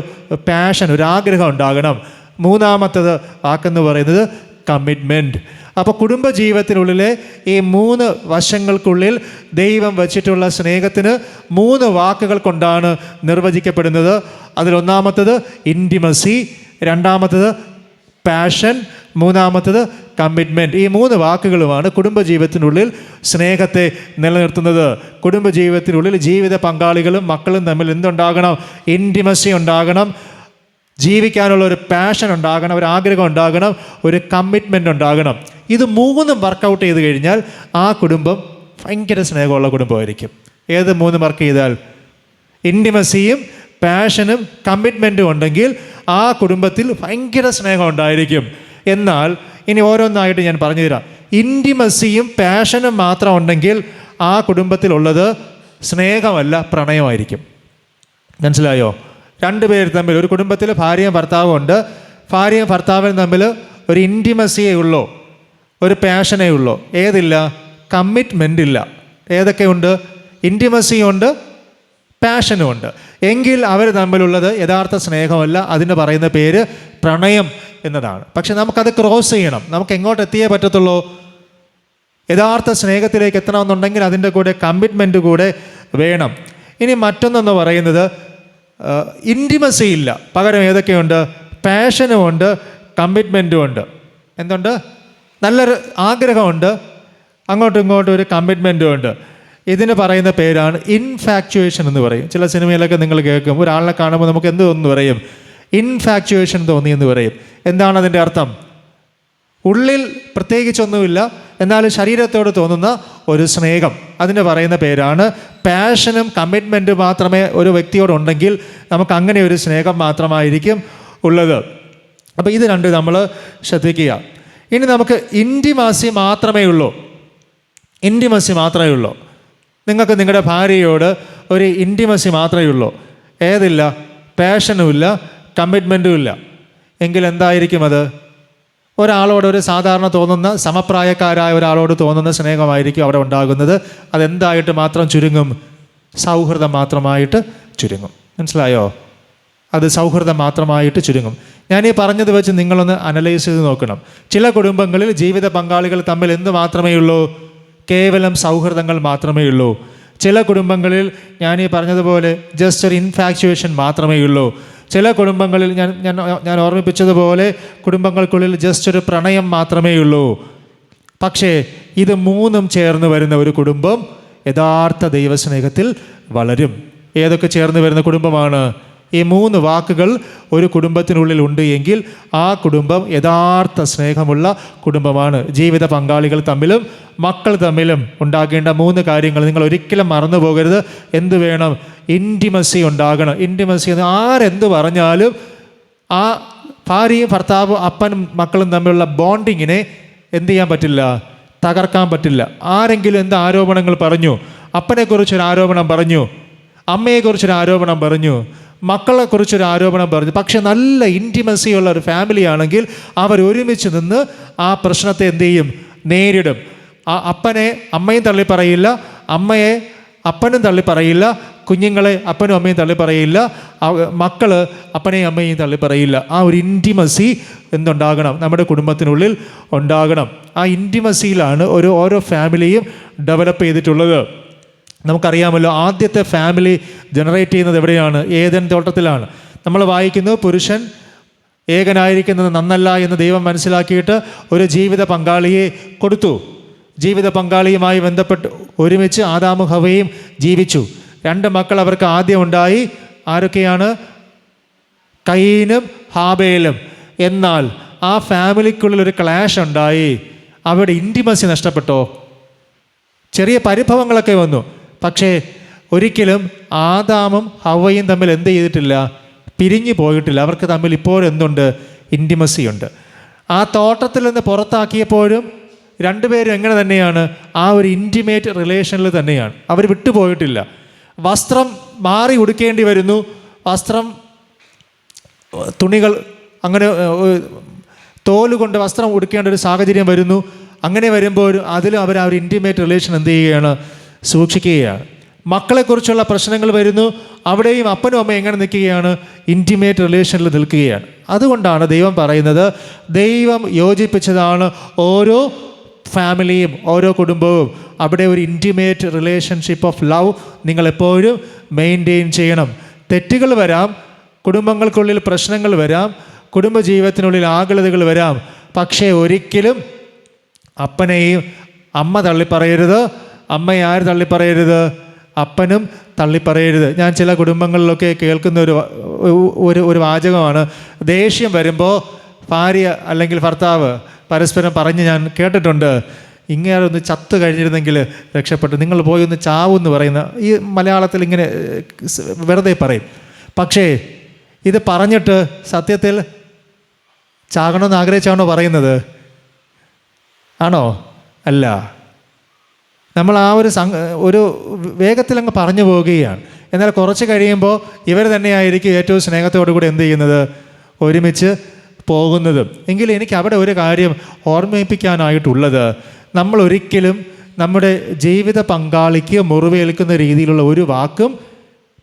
പാഷൻ, ഒരു ആഗ്രഹം ഉണ്ടാകണം. മൂന്നാമത്തത് വാക്കെന്ന് പറയുന്നത് കമ്മിറ്റ്മെൻറ്റ്. അപ്പോൾ കുടുംബജീവിതത്തിനുള്ളിലെ ഈ 3 വശങ്ങൾക്കുള്ളിൽ ദൈവം വച്ചിട്ടുള്ള സ്നേഹത്തിന് 3 വാക്കുകൾ കൊണ്ടാണ് നിർവചിക്കപ്പെടുന്നത്. അതിലൊന്നാമത്തത് ഇൻറ്റിമസി, രണ്ടാമത്തത് പാഷൻ, മൂന്നാമത്തത് കമ്മിറ്റ്മെൻറ്റ്. ഈ 3 വാക്കുകളുമാണ് കുടുംബജീവിതത്തിനുള്ളിൽ സ്നേഹത്തെ നിലനിർത്തുന്നത്. കുടുംബജീവിതത്തിനുള്ളിൽ ജീവിത പങ്കാളികളും മക്കളും തമ്മിൽ എന്തുണ്ടാകണം? ഇൻറ്റിമസി ഉണ്ടാകണം, ജീവിക്കാനുള്ള ഒരു പാഷൻ ഉണ്ടാകണം, ഒരു ആഗ്രഹം ഉണ്ടാകണം, ഒരു കമ്മിറ്റ്മെൻ്റ് ഉണ്ടാകണം. ഇത് 3ഉം വർക്കൗട്ട് ചെയ്ത് കഴിഞ്ഞാൽ ആ കുടുംബം ഭയങ്കര സ്നേഹമുള്ള കുടുംബമായിരിക്കും. ഏത് 3 വർക്ക് ചെയ്താൽ? ഇൻറ്റിമസിയും പാഷനും കമ്മിറ്റ്മെൻറ്റും ഉണ്ടെങ്കിൽ ആ കുടുംബത്തിൽ ഭയങ്കര സ്നേഹം ഉണ്ടായിരിക്കും. എന്നാൽ ഇനി ഓരോന്നായിട്ട് ഞാൻ പറഞ്ഞു തരാം. ഇൻറ്റിമസിയും പാഷനും മാത്രം ഉണ്ടെങ്കിൽ ആ കുടുംബത്തിലുള്ളത് സ്നേഹമല്ല, പ്രണയമായിരിക്കും. മനസ്സിലായോ? 2 പേര് തമ്മിൽ, ഒരു കുടുംബത്തിൽ ഭാര്യയും ഭർത്താവും ഉണ്ട്. ഭാര്യയും ഭർത്താവും തമ്മിൽ ഒരു ഇൻറ്റിമസിയേ ഉള്ളൂ, ഒരു പാഷനേ ഉള്ളൂ. ഏതില്ല? കമ്മിറ്റ്മെൻ്റ് ഇല്ല. ഏതൊക്കെയുണ്ട്? ഇൻറ്റിമസിയുണ്ട്, പാഷനും ഉണ്ട്. എങ്കിൽ അവർ തമ്മിലുള്ളത് യഥാർത്ഥ സ്നേഹമല്ല. അതിന് പറയുന്ന പേര് പ്രണയം എന്നതാണ്. പക്ഷെ നമുക്കത് ക്രോസ് ചെയ്യണം. നമുക്ക് എങ്ങോട്ട് എത്തിയേ പറ്റത്തുള്ളൂ? യഥാർത്ഥ സ്നേഹത്തിലേക്ക് എത്തണമെന്നുണ്ടെങ്കിൽ അതിൻ്റെ കൂടെ കമ്മിറ്റ്മെൻറ്റ് കൂടെ വേണം. ഇനി മറ്റൊന്നെന്ന് പറയുന്നത് ഇൻറ്റിമസി ഇല്ല, പകരം ഏതൊക്കെയുണ്ട്? പാഷനും ഉണ്ട്, കമ്മിറ്റ്മെൻറ്റും ഉണ്ട്. എന്തുണ്ട്? നല്ലൊരു ആഗ്രഹമുണ്ട്, അങ്ങോട്ടും ഇങ്ങോട്ടും ഒരു കമ്മിറ്റ്മെൻറ്റും ഉണ്ട്. ഇതിന് പറയുന്ന പേരാണ് ഇൻഫാക്ച്വേഷൻ എന്ന് പറയും. ചില സിനിമയിലൊക്കെ നിങ്ങൾ കേൾക്കും, ഒരാളെ കാണുമ്പോൾ നമുക്ക് എന്ത് തോന്നുന്നു പറയും? ഇൻഫാക്ച്വേഷൻ തോന്നി എന്ന് പറയും. എന്താണ് അതിൻ്റെ അർത്ഥം? ഉള്ളിൽ പ്രത്യേകിച്ചൊന്നുമില്ല, എന്നാലും ശരീരത്തോട് തോന്നുന്ന ഒരു സ്നേഹം. അതിന് പറയുന്ന പേരാണ് പാഷനും കമ്മിറ്റ്മെൻറ്റും മാത്രമേ ഒരു വ്യക്തിയോടുണ്ടെങ്കിൽ നമുക്ക് അങ്ങനെ ഒരു സ്നേഹം മാത്രമായിരിക്കും ഉള്ളത്. അപ്പോൾ ഇത് 2 നമ്മൾ ശ്രദ്ധിക്കുക. ഇനി നമുക്ക് ഇൻറ്റിമസി മാത്രമേ ഉള്ളൂ. ഇൻറ്റിമസി മാത്രമേ ഉള്ളൂ. നിങ്ങൾക്ക് നിങ്ങളുടെ ഭാര്യയോട് ഒരു ഇൻറ്റിമസി മാത്രമേ ഉള്ളൂ. ഏതില്ല? പാഷനും ഇല്ല, കമ്മിറ്റ്മെൻറ്റും ഇല്ല. എങ്കിൽ എന്തായിരിക്കും അത്? ഒരാളോട്, ഒരു സാധാരണ തോന്നുന്ന സമപ്രായക്കാരായ ഒരാളോട് തോന്നുന്ന സ്നേഹമായിരിക്കും അവിടെ ഉണ്ടാകുന്നത്. അതെന്തായിട്ട് മാത്രം ചുരുങ്ങും? സൗഹൃദം മാത്രമായിട്ട് ചുരുങ്ങും. മനസ്സിലായോ? അത് സൗഹൃദം മാത്രമായിട്ട് ചുരുങ്ങും. ഞാനീ പറഞ്ഞത് വെച്ച് നിങ്ങളൊന്ന് അനലൈസ് ചെയ്ത് നോക്കണം. ചില കുടുംബങ്ങളിൽ ജീവിത പങ്കാളികൾ തമ്മിൽ എന്ത് മാത്രമേ ഉള്ളൂ? കേവലം സൗഹൃദങ്ങൾ മാത്രമേ ഉള്ളൂ. ചില കുടുംബങ്ങളിൽ ഞാനീ പറഞ്ഞതുപോലെ ജസ്റ്റ് ഒരു ഇൻഫാക്ച്വേഷൻ മാത്രമേ ഉള്ളൂ. ചില കുടുംബങ്ങളിൽ ഞാൻ ഓർമ്മിപ്പിച്ചതുപോലെ കുടുംബങ്ങൾക്കുള്ളിൽ ജസ്റ്റ് ഒരു പ്രണയം മാത്രമേ ഉള്ളൂ. പക്ഷേ ഇത് 3ഉം ചേർന്ന് വരുന്ന ഒരു കുടുംബം യഥാർത്ഥ ദൈവസ്നേഹത്തിൽ വളരും. ഏതൊക്കെ ചേർന്ന് വരുന്ന കുടുംബമാണ്? ഈ 3 വാക്കുകൾ ഒരു കുടുംബത്തിനുള്ളിൽ ഉണ്ട് എങ്കിൽ ആ കുടുംബം യഥാർത്ഥ സ്നേഹമുള്ള കുടുംബമാണ്. ജീവിത പങ്കാളികൾ തമ്മിലും മക്കൾ തമ്മിലും ഉണ്ടാകേണ്ട 3 കാര്യങ്ങൾ നിങ്ങൾ ഒരിക്കലും മറന്നു പോകരുത്. എന്ത് വേണം? ഇൻറ്റിമസി ഉണ്ടാകണം. ഇൻറ്റിമസി എന്ന് ആരെന്ത് പറഞ്ഞാലും ആ ഭാര്യയും ഭർത്താവും അപ്പനും മക്കളും തമ്മിലുള്ള ബോണ്ടിങ്ങിനെ എന്ത് ചെയ്യാൻ പറ്റില്ല? തകർക്കാൻ പറ്റില്ല. ആരെങ്കിലും എന്ത് ആരോപണങ്ങൾ പറഞ്ഞു, അപ്പനെക്കുറിച്ചൊരു ആരോപണം പറഞ്ഞു, അമ്മയെക്കുറിച്ചൊരു ആരോപണം പറഞ്ഞു, മക്കളെക്കുറിച്ചൊരു ആരോപണം പറഞ്ഞു, പക്ഷെ നല്ല ഇൻറ്റിമസിയുള്ള ഒരു ഫാമിലി ആണെങ്കിൽ അവർ ഒരുമിച്ച് നിന്ന് ആ പ്രശ്നത്തെ എന്ത് ചെയ്യും? നേരിടും. ആ അമ്മയും തള്ളി പറയില്ല, അമ്മയെ അപ്പനും തള്ളി പറയില്ല, കുഞ്ഞുങ്ങളെ അപ്പനും അമ്മയും തള്ളി പറയില്ല, മക്കൾ അപ്പനെയും അമ്മയും തള്ളി പറയില്ല. ആ ഒരു ഇൻറ്റിമസി എന്തുണ്ടാകണം? നമ്മുടെ കുടുംബത്തിനുള്ളിൽ ഉണ്ടാകണം. ആ ഇൻറ്റിമസിയിലാണ് ഓരോ ഫാമിലിയും ഡെവലപ്പ് ചെയ്തിട്ടുള്ളത്. നമുക്കറിയാമല്ലോ, ആദ്യത്തെ ഫാമിലി ജനറേറ്റ് ചെയ്യുന്നത് എവിടെയാണ്? ഏദൻ തോട്ടത്തിലാണ്. നമ്മൾ വായിക്കുന്നു, പുരുഷൻ ഏകനായിരിക്കുന്നത് നന്നല്ല എന്ന് ദൈവം മനസ്സിലാക്കിയിട്ട് ഒരു ജീവിത പങ്കാളിയെ കൊടുത്തു. ജീവിത പങ്കാളിയുമായി ബന്ധപ്പെട്ട് ഒരുമിച്ച് ആദാമും ഹവ്വയും ജീവിച്ചു. 2 മക്കൾ അവർക്ക് ആദ്യം ഉണ്ടായി. ആരൊക്കെയാണ്? കയീനും ഹാബേലും. എന്നാൽ ആ ഫാമിലിക്കുള്ളിൽ ഒരു ക്ലാഷ് ഉണ്ടായി. അവിടെ ഇൻറ്റിമസി നഷ്ടപ്പെട്ടോ? ചെറിയ പരിഭവങ്ങളൊക്കെ വന്നു. പക്ഷേ ഒരിക്കലും ആദാമും ഹവ്വയും തമ്മിൽ എന്ത് ചെയ്തിട്ടില്ല? പിരിഞ്ഞു പോയിട്ടില്ല. അവർക്ക് തമ്മിൽ ഇപ്പോഴും എന്തുണ്ട്? ഇൻറ്റിമസി ഉണ്ട്. ആ തോട്ടത്തിൽ നിന്ന് പുറത്താക്കിയപ്പോഴും രണ്ടുപേരും എങ്ങനെ തന്നെയാണ്? ആ ഒരു ഇൻറ്റിമേറ്റ് റിലേഷനിൽ തന്നെയാണ്. അവർ വിട്ടുപോയിട്ടില്ല. വസ്ത്രം മാറി ഉടുക്കേണ്ടി വരുന്നു. തുണികൾ അങ്ങനെ തോലുകൊണ്ട് വസ്ത്രം ഉടുക്കേണ്ട ഒരു സാഹചര്യം വരുന്നു. അങ്ങനെ വരുമ്പോൾ അതിലും അവർ ആ ഒരു ഇൻറ്റിമേറ്റ് റിലേഷൻ എന്ത് ചെയ്യുകയാണ്? സൂക്ഷിക്കുകയാണ്. മക്കളെക്കുറിച്ചുള്ള പ്രശ്നങ്ങൾ വരുന്നു. അവിടെയും അപ്പനും അമ്മയും എങ്ങനെ നിൽക്കുകയാണ്? ഇൻറ്റിമേറ്റ് റിലേഷനിൽ നിൽക്കുകയാണ്. അതുകൊണ്ടാണ് ദൈവം പറയുന്നത്, ദൈവം യോജിപ്പിച്ചതാണ് ഓരോ ഫാമിലിയും, ഓരോ കുടുംബവും. അവിടെ ഒരു ഇൻറ്റിമേറ്റ് റിലേഷൻഷിപ്പ് ഓഫ് ലവ് നിങ്ങളെപ്പോഴും മെയിൻറ്റെയിൻ ചെയ്യണം. തെറ്റുകൾ വരാം, കുടുംബങ്ങൾക്കുള്ളിൽ പ്രശ്നങ്ങൾ വരാം, കുടുംബജീവിതത്തിനുള്ളിൽ ആകുലതകൾ വരാം. പക്ഷേ ഒരിക്കലും അപ്പനെയും അമ്മ തള്ളിപ്പറയരുത്, അമ്മയെ ആര് തള്ളിപ്പറയരുത്? അപ്പനും തള്ളിപ്പറയരുത്. ഞാൻ ചില കുടുംബങ്ങളിലൊക്കെ കേൾക്കുന്ന ഒരു വാചകമാണ്, ദേഷ്യം വരുമ്പോൾ ഭാര്യ അല്ലെങ്കിൽ ഭർത്താവ് പരസ്പരം പറഞ്ഞ് ഞാൻ കേട്ടിട്ടുണ്ട്, ഇങ്ങനെ ഒന്ന് ചത്തു കഴിഞ്ഞിരുന്നെങ്കിൽ രക്ഷപ്പെട്ടു, നിങ്ങൾ പോയി ഒന്ന് ചാവെന്ന് പറയുന്ന ഈ മലയാളത്തിൽ ഇങ്ങനെ വെറുതെ പറയും. പക്ഷേ ഇത് പറഞ്ഞിട്ട് സത്യത്തിൽ ചാകണമെന്ന് ആഗ്രഹിച്ചാണോ പറയുന്നത്? ആണോ? അല്ല. നമ്മൾ ആ ഒരു വേഗത്തിലങ്ങ് പറഞ്ഞു പോവുകയാണ്. എന്നാൽ കുറച്ച് കഴിയുമ്പോൾ ഇവർ തന്നെയായിരിക്കും ഏറ്റവും സ്നേഹത്തോടു കൂടി എന്ത് ചെയ്യുന്നത്? ഒരുമിച്ച് പോകുന്നത്. എങ്കിൽ എനിക്ക് അവിടെ ഒരു കാര്യം ഓർമ്മിപ്പിക്കാനായിട്ടുള്ളത്, നമ്മൾ ഒരിക്കലും നമ്മുടെ ജീവിത പങ്കാളിക്ക് മുറിവേൽക്കുന്ന രീതിയിലുള്ള ഒരു വാക്കും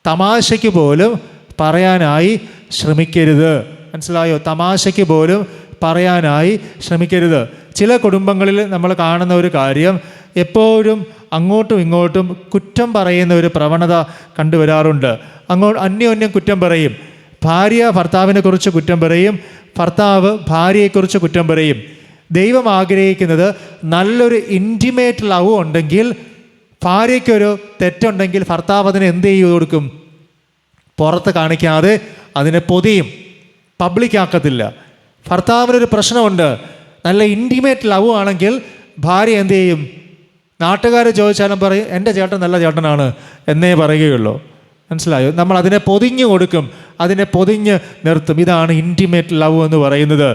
തമാശയ്ക്ക് പോലും പറയാനായി ശ്രമിക്കരുത്. മനസ്സിലായോ? തമാശയ്ക്ക് പോലും പറയാനായി ശ്രമിക്കരുത്. ചില കുടുംബങ്ങളിൽ നമ്മൾ കാണുന്ന ഒരു കാര്യം, എപ്പോഴും അങ്ങോട്ടും ഇങ്ങോട്ടും കുറ്റം പറയുന്ന ഒരു പ്രവണത കണ്ടുവരാറുണ്ട്. അന്യോന്യം കുറ്റം പറയും. ഭാര്യ ഭർത്താവിനെ കുറിച്ച് കുറ്റം പറയും, ഭർത്താവ് ഭാര്യയെക്കുറിച്ച് കുറ്റം പറയും. ദൈവം ആഗ്രഹിക്കുന്നത് നല്ലൊരു ഇൻറ്റിമേറ്റ് ലവ് ഉണ്ടെങ്കിൽ, ഭാര്യയ്ക്കൊരു തെറ്റുണ്ടെങ്കിൽ ഭർത്താവ് അതിനെ എന്ത് ചെയ്തു കൊടുക്കും? പുറത്ത് കാണിക്കാതെ അതിനെ പൊതിയും, പബ്ലിക്കാക്കത്തില്ല. ഭർത്താവിനൊരു പ്രശ്നമുണ്ട്, നല്ല ഇൻറ്റിമേറ്റ് ലവ് ആണെങ്കിൽ ഭാര്യ എന്ത് ചെയ്യും? നാട്ടുകാർ ചോദിച്ചാലും പറയും, എൻ്റെ ചേട്ടൻ നല്ല ചേട്ടനാണ് എന്നേ പറയുകയുള്ളൂ. മനസ്സിലായോ? നമ്മൾ അതിനെ പൊതിഞ്ഞു കൊടുക്കും, അതിനെ പൊതിഞ്ഞ് നിർത്തും. ഇതാണ് ഇൻറ്റിമേറ്റ് ലവ് എന്ന് പറയുന്നത്.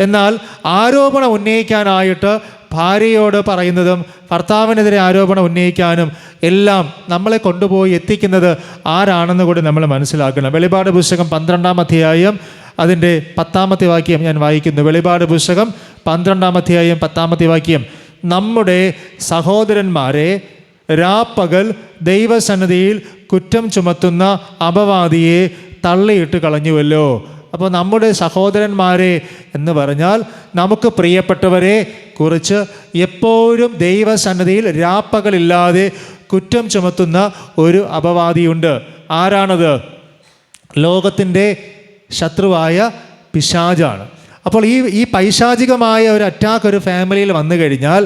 എന്നാൽ ആരോപണം ഉന്നയിക്കാനായിട്ട് ഭാര്യയോട് പറയുന്നതും ഭർത്താവിനെതിരെ ആരോപണം ഉന്നയിക്കാനും എല്ലാം നമ്മളെ കൊണ്ടുപോയി എത്തിക്കുന്നത് ആരാണെന്ന് കൂടി നമ്മൾ മനസ്സിലാക്കണം. വെളിപാട് പുസ്തകം 12-ാം അധ്യായം അതിൻ്റെ 10-ാമത്തെ വാക്യം ഞാൻ വായിക്കുന്നു. വെളിപാട് പുസ്തകം 12-ാം അധ്യായം 10-ാമത്തെ വാക്യം, നമ്മുടെ സഹോദരന്മാരെ രാപ്പകൽ ദൈവസന്നിധിയിൽ കുറ്റം ചുമത്തുന്ന അപവാദിയെ തള്ളിയിട്ട് കളഞ്ഞുവല്ലോ. അപ്പോൾ നമ്മുടെ സഹോദരന്മാരെ എന്ന് പറഞ്ഞാൽ നമുക്ക് പ്രിയപ്പെട്ടവരെ കുറിച്ച് എപ്പോഴും ദൈവസന്നിധിയിൽ രാപ്പകലില്ലാതെ കുറ്റം ചുമത്തുന്ന ഒരു അപവാദിയുണ്ട്. ആരാണത്? ലോകത്തിൻ്റെ ശത്രുവായ പിശാചാണ്. അപ്പോൾ ഈ പൈശാചികമായ ഒരു അറ്റാക്ക് ഒരു ഫാമിലിയിൽ വന്നു കഴിഞ്ഞാൽ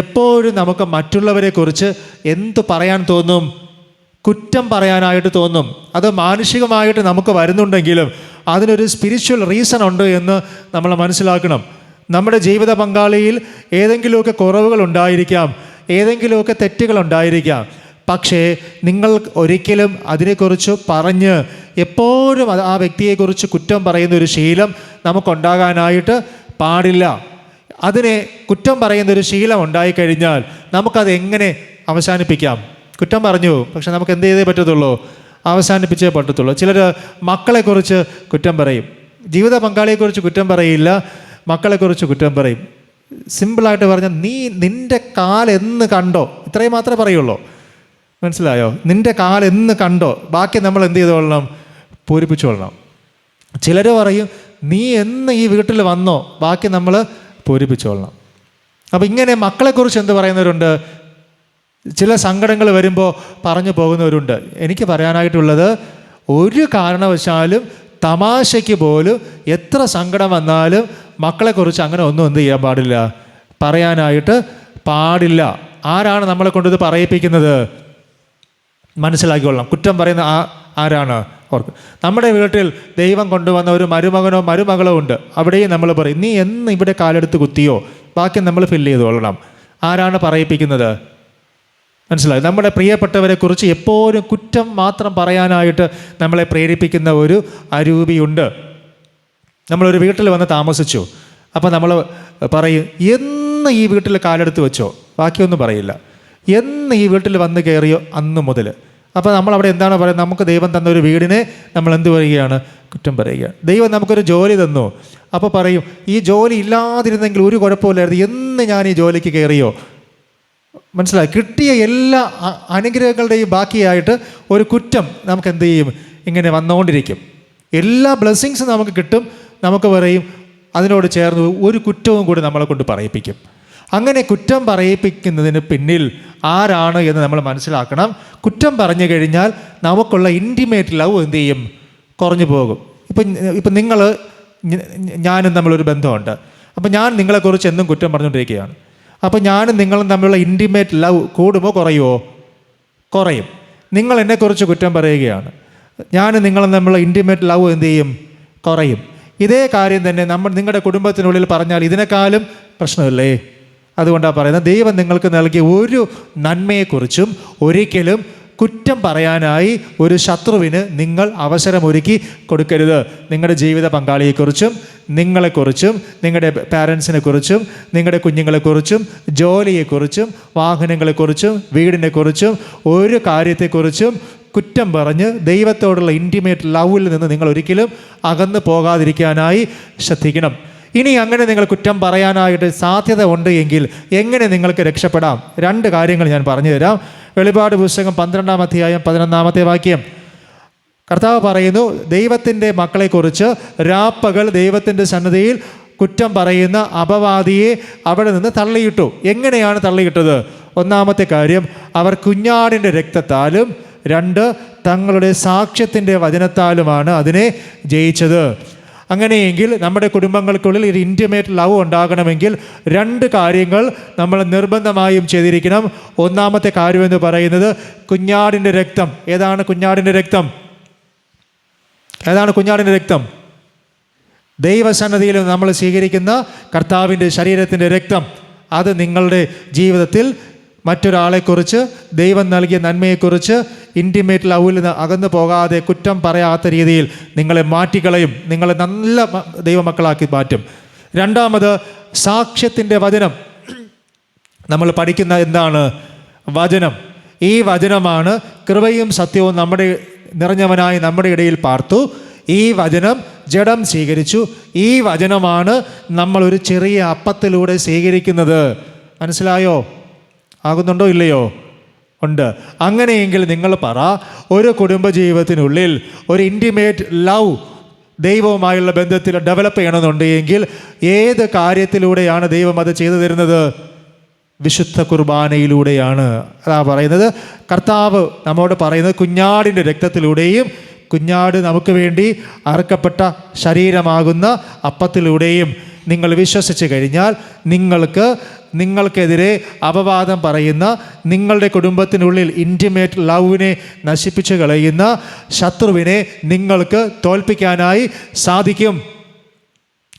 എപ്പോഴും നമുക്ക് മറ്റുള്ളവരെക്കുറിച്ച് എന്തു പറയാൻ തോന്നും? കുറ്റം പറയാനായിട്ട് തോന്നും. അത് മാനുഷികമായിട്ട് നമുക്ക് വരുന്നുണ്ടെങ്കിലും അതിനൊരു സ്പിരിച്വൽ റീസൺ ഉണ്ട് എന്ന് നമ്മൾ മനസ്സിലാക്കണം. നമ്മുടെ ജീവിത പങ്കാളിയിൽ ഏതെങ്കിലുമൊക്കെ കുറവുകൾ ഉണ്ടായിരിക്കാം, ഏതെങ്കിലുമൊക്കെ തെറ്റുകൾ ഉണ്ടായിരിക്കാം. പക്ഷേ നിങ്ങൾ ഒരിക്കലും അതിനെക്കുറിച്ച് പറഞ്ഞ് എപ്പോഴും ആ വ്യക്തിയെക്കുറിച്ച് കുറ്റം പറയുന്ന ഒരു ശീലം നമുക്കുണ്ടാകാനായിട്ട് പാടില്ല. അതിനെ കുറ്റം പറയുന്നൊരു ശീലം ഉണ്ടായിക്കഴിഞ്ഞാൽ നമുക്കത് എങ്ങനെ അവസാനിപ്പിക്കാം? കുറ്റം പറഞ്ഞു, പക്ഷെ നമുക്ക് എന്ത് ചെയ്തേ പറ്റത്തുള്ളൂ? അവസാനിപ്പിച്ചേ പറ്റത്തുള്ളൂ. ചിലർ മക്കളെക്കുറിച്ച് കുറ്റം പറയും, ജീവിത പങ്കാളിയെക്കുറിച്ച് കുറ്റം പറയില്ല, മക്കളെക്കുറിച്ച് കുറ്റം പറയും. സിമ്പിളായിട്ട് പറഞ്ഞാൽ, നിൻ്റെ കാലെന്ന് കണ്ടോ, ഇത്രയും മാത്രമേ പറയുള്ളൂ. മനസ്സിലായോ? നിൻ്റെ കാലെന്ന് കണ്ടോ, ബാക്കി നമ്മൾ എന്ത് ചെയ്തോളണം? പൂരിപ്പിച്ചോളണം. ചിലർ പറയും നീ എന്ന് ഈ വീട്ടിൽ വന്നോ, ബാക്കി നമ്മൾ പൂരിപ്പിച്ചോളണം. അപ്പം ഇങ്ങനെ മക്കളെക്കുറിച്ച് എന്ത് പറയുന്നവരുണ്ട്? ചില സങ്കടങ്ങൾ വരുമ്പോൾ പറഞ്ഞു പോകുന്നവരുണ്ട്. എനിക്ക് പറയാനായിട്ടുള്ളത്, ഒരു കാരണവശാലും തമാശയ്ക്ക് പോലും എത്ര സങ്കടം വന്നാലും മക്കളെക്കുറിച്ച് അങ്ങനെ ഒന്നും എന്ത് ചെയ്യാൻ പാടില്ല, പറയാനായിട്ട് പാടില്ല. ആരാണ് നമ്മളെ കൊണ്ടിത് പറയിപ്പിക്കുന്നത്? മനസ്സിലാക്കിക്കൊള്ളാം. കുറ്റം പറയുന്ന ആരാണ്? ഓർക്ക് നമ്മുടെ വീട്ടിൽ ദൈവം കൊണ്ടുവന്ന ഒരു മരുമകനോ മരുമകളോ ഉണ്ട്. അവിടെയും നമ്മൾ പറയും നീ എന്ന് ഇവിടെ കാലെടുത്ത് കുത്തിയോ, ബാക്കി നമ്മൾ ഫില്ല് ചെയ്തോളണം. ആരാണ് പറയിപ്പിക്കുന്നത്? മനസ്സിലായി? നമ്മുടെ പ്രിയപ്പെട്ടവരെക്കുറിച്ച് എപ്പോഴും കുറ്റം മാത്രം പറയാനായിട്ട് നമ്മളെ പ്രേരിപ്പിക്കുന്ന ഒരു അരൂപിയുണ്ട്. നമ്മളൊരു വീട്ടിൽ വന്ന് താമസിച്ചു, അപ്പോൾ നമ്മൾ പറയും എന്ന് ഈ വീട്ടിൽ കാലെടുത്ത് വെച്ചോ, ബാക്കിയൊന്നും പറയില്ല. എന്ന് ഈ വീട്ടിൽ വന്ന് കയറിയോ അന്ന് മുതൽ. അപ്പോൾ നമ്മളവിടെ എന്താണ് പറയുന്നത്? നമുക്ക് ദൈവം തന്ന ഒരു വീടിനെ നമ്മൾ എന്ത് പറയുകയാണ്? കുറ്റം പറയുകയാണ്. ദൈവം നമുക്കൊരു ജോലി തന്നു, അപ്പോൾ പറയും ഈ ജോലി ഇല്ലാതിരുന്നെങ്കിൽ ഒരു കുഴപ്പമില്ലായിരുന്നു, എന്ന് ഞാൻ ഈ ജോലിക്ക് കയറിയോ. മനസ്സിലായി? കിട്ടിയ എല്ലാ അനുഗ്രഹങ്ങളുടെയും ബാക്കിയായിട്ട് ഒരു കുറ്റം നമുക്ക് എന്ത് ചെയ്യും? ഇങ്ങനെ വന്നുകൊണ്ടിരിക്കും. എല്ലാ ബ്ലെസ്സിങ്സും നമുക്ക് കിട്ടും, നമുക്ക് പറയും അതിനോട് ചേർന്ന് ഒരു കുറ്റവും കൂടി നമ്മളെ കൊണ്ട് പറയിപ്പിക്കും. അങ്ങനെ കുറ്റം പറയിപ്പിക്കുന്നതിന് പിന്നിൽ ആരാണ് എന്ന് നമ്മൾ മനസ്സിലാക്കണം. കുറ്റം പറഞ്ഞു കഴിഞ്ഞാൽ നമുക്കുള്ള ഇൻറ്റിമേറ്റ് ലവ് എന്ത് ചെയ്യും? കുറഞ്ഞു പോകും. ഇപ്പം നിങ്ങൾ ഞാനും തമ്മിലൊരു ബന്ധമുണ്ട്. അപ്പം ഞാൻ നിങ്ങളെക്കുറിച്ച് എന്നും കുറ്റം പറഞ്ഞുകൊണ്ടിരിക്കുകയാണ്. അപ്പോൾ ഞാനും നിങ്ങളും തമ്മിലുള്ള ഇൻറ്റിമേറ്റ് ലവ് കൂടുമോ കുറയുമോ? കുറയും. നിങ്ങൾ എന്നെക്കുറിച്ച് കുറ്റം പറയുകയാണ്, ഞാനും നിങ്ങളും തമ്മിലുള്ള ഇൻറ്റിമേറ്റ് ലവ് എന്ത് ചെയ്യും? കുറയും. ഇതേ കാര്യം തന്നെ നിങ്ങളുടെ കുടുംബത്തിനുള്ളിൽ പറഞ്ഞാൽ ഇതിനേക്കാളും പ്രശ്നമില്ലേ? അതുകൊണ്ടാണ് പറയുന്നത്, ദൈവം നിങ്ങൾക്ക് നൽകിയ ഒരു നന്മയെക്കുറിച്ചും ഒരിക്കലും കുറ്റം പറയാനായി ഒരു ശത്രുവിന് നിങ്ങൾ അവസരമൊരുക്കി കൊടുക്കരുത്. നിങ്ങളുടെ ജീവിത പങ്കാളിയെക്കുറിച്ചും നിങ്ങളെക്കുറിച്ചും നിങ്ങളുടെ പാരൻസിനെക്കുറിച്ചും നിങ്ങളുടെ കുഞ്ഞുങ്ങളെക്കുറിച്ചും ജോലിയെക്കുറിച്ചും വാഹനങ്ങളെക്കുറിച്ചും വീടിനെക്കുറിച്ചും ഒരു കാര്യത്തെക്കുറിച്ചും കുറ്റം പറഞ്ഞ് ദൈവത്തോടുള്ള ഇൻറ്റിമേറ്റ് ലവിൽ നിന്ന് നിങ്ങൾ ഒരിക്കലും അകന്നു പോകാതിരിക്കാനായി ശ്രദ്ധിക്കണം. ഇനി അങ്ങനെ നിങ്ങൾ കുറ്റം പറയാനായിട്ട് സാധ്യത ഉണ്ട് എങ്കിൽ എങ്ങനെ നിങ്ങൾക്ക് രക്ഷപ്പെടാം? 2 കാര്യങ്ങൾ ഞാൻ പറഞ്ഞു തരാം. വെളിപാട് പുസ്തകം 12-ാം അധ്യായം 11-ാമത്തെ വാക്യം. കർത്താവ് പറയുന്നു, ദൈവത്തിൻ്റെ മക്കളെക്കുറിച്ച് രാപ്പകൽ ദൈവത്തിൻ്റെ സന്നിധിയിൽ കുറ്റം പറയുന്ന അപവാദിയെ അവിടെ നിന്ന് തള്ളിയിട്ടു. എങ്ങനെയാണ് തള്ളിയിട്ടത്? 1-ാമത്തെ കാര്യം, അവർ കുഞ്ഞാടിൻ്റെ രക്തത്താലും 2 തങ്ങളുടെ സാക്ഷ്യത്തിൻ്റെ വചനത്താലുമാണ് അതിനെ ജയിച്ചത്. അങ്ങനെയെങ്കിൽ നമ്മുടെ കുടുംബങ്ങൾക്കുള്ളിൽ ഒരു ഇൻറ്റിമേറ്റ് ലവ് ഉണ്ടാകണമെങ്കിൽ 2 കാര്യങ്ങൾ നമ്മൾ നിർബന്ധമായും ചെയ്തിരിക്കണം. 1-ാമത്തെ കാര്യമെന്ന് പറയുന്നത് കുഞ്ഞാടിൻ്റെ രക്തം. ഏതാണ് കുഞ്ഞാടിൻ്റെ രക്തം? ഏതാണ് കുഞ്ഞാടിൻ്റെ രക്തം? ദൈവസന്നിധിയിൽ നമ്മൾ സ്വീകരിക്കുന്ന കർത്താവിൻ്റെ ശരീരത്തിൻ്റെ രക്തം. അത് നിങ്ങളുടെ ജീവിതത്തിൽ മറ്റൊരാളെക്കുറിച്ച് ദൈവം നൽകിയ നന്മയെക്കുറിച്ച് ഇൻറ്റിമേറ്റ് ലവിൽ നിന്ന് അകന്നു പോകാതെ കുറ്റം പറയാത്ത രീതിയിൽ നിങ്ങളെ മാറ്റിക്കളയും, നിങ്ങളെ നല്ല ദൈവമക്കളാക്കി മാറ്റും. 2-ാമത് സാക്ഷ്യത്തിൻ്റെ വചനം. നമ്മൾ പഠിക്കുന്ന എന്താണ്? വചനം. ഈ വചനമാണ് കൃപയും സത്യവും നമ്മുടെ നിറഞ്ഞവനായി നമ്മുടെ ഇടയിൽ പാർത്തു. ഈ വചനം ജഡം സ്വീകരിച്ചു. ഈ വചനമാണ് നമ്മൾ ഒരു ചെറിയ അപ്പത്തിലൂടെ സ്വീകരിക്കുന്നത്. മനസ്സിലായോ? ആകുന്നുണ്ടോ ഇല്ലയോ? ഉണ്ട്. അങ്ങനെയെങ്കിൽ നിങ്ങൾ പറ, ഒരു കുടുംബജീവിതത്തിനുള്ളിൽ ഒരു ഇൻറ്റിമേറ്റ് ലവ് ദൈവവുമായുള്ള ബന്ധത്തിൽ ഡെവലപ്പ് ചെയ്യണമെന്നുണ്ടെങ്കിൽ ഏത് കാര്യത്തിലൂടെയാണ് ദൈവം അത് ചെയ്തു തരുന്നത്? വിശുദ്ധ കുർബാനയിലൂടെയാണ്. അതാ പറയുന്നത്, കർത്താവ് നമ്മോട് പറയുന്നത് കുഞ്ഞാടിൻ്റെ രക്തത്തിലൂടെയും കുഞ്ഞാട് നമുക്ക് വേണ്ടി അറുക്കപ്പെട്ട ശരീരമാകുന്ന അപ്പത്തിലൂടെയും നിങ്ങൾ വിശ്വസിച്ച് കഴിഞ്ഞാൽ നിങ്ങൾക്കെതിരെ അപവാദം പറയുന്ന, നിങ്ങളുടെ കുടുംബത്തിനുള്ളിൽ ഇൻറ്റിമേറ്റ് ലവിനെ നശിപ്പിച്ച് കളയുന്ന ശത്രുവിനെ നിങ്ങൾക്ക് തോൽപ്പിക്കാനായി സാധിക്കും.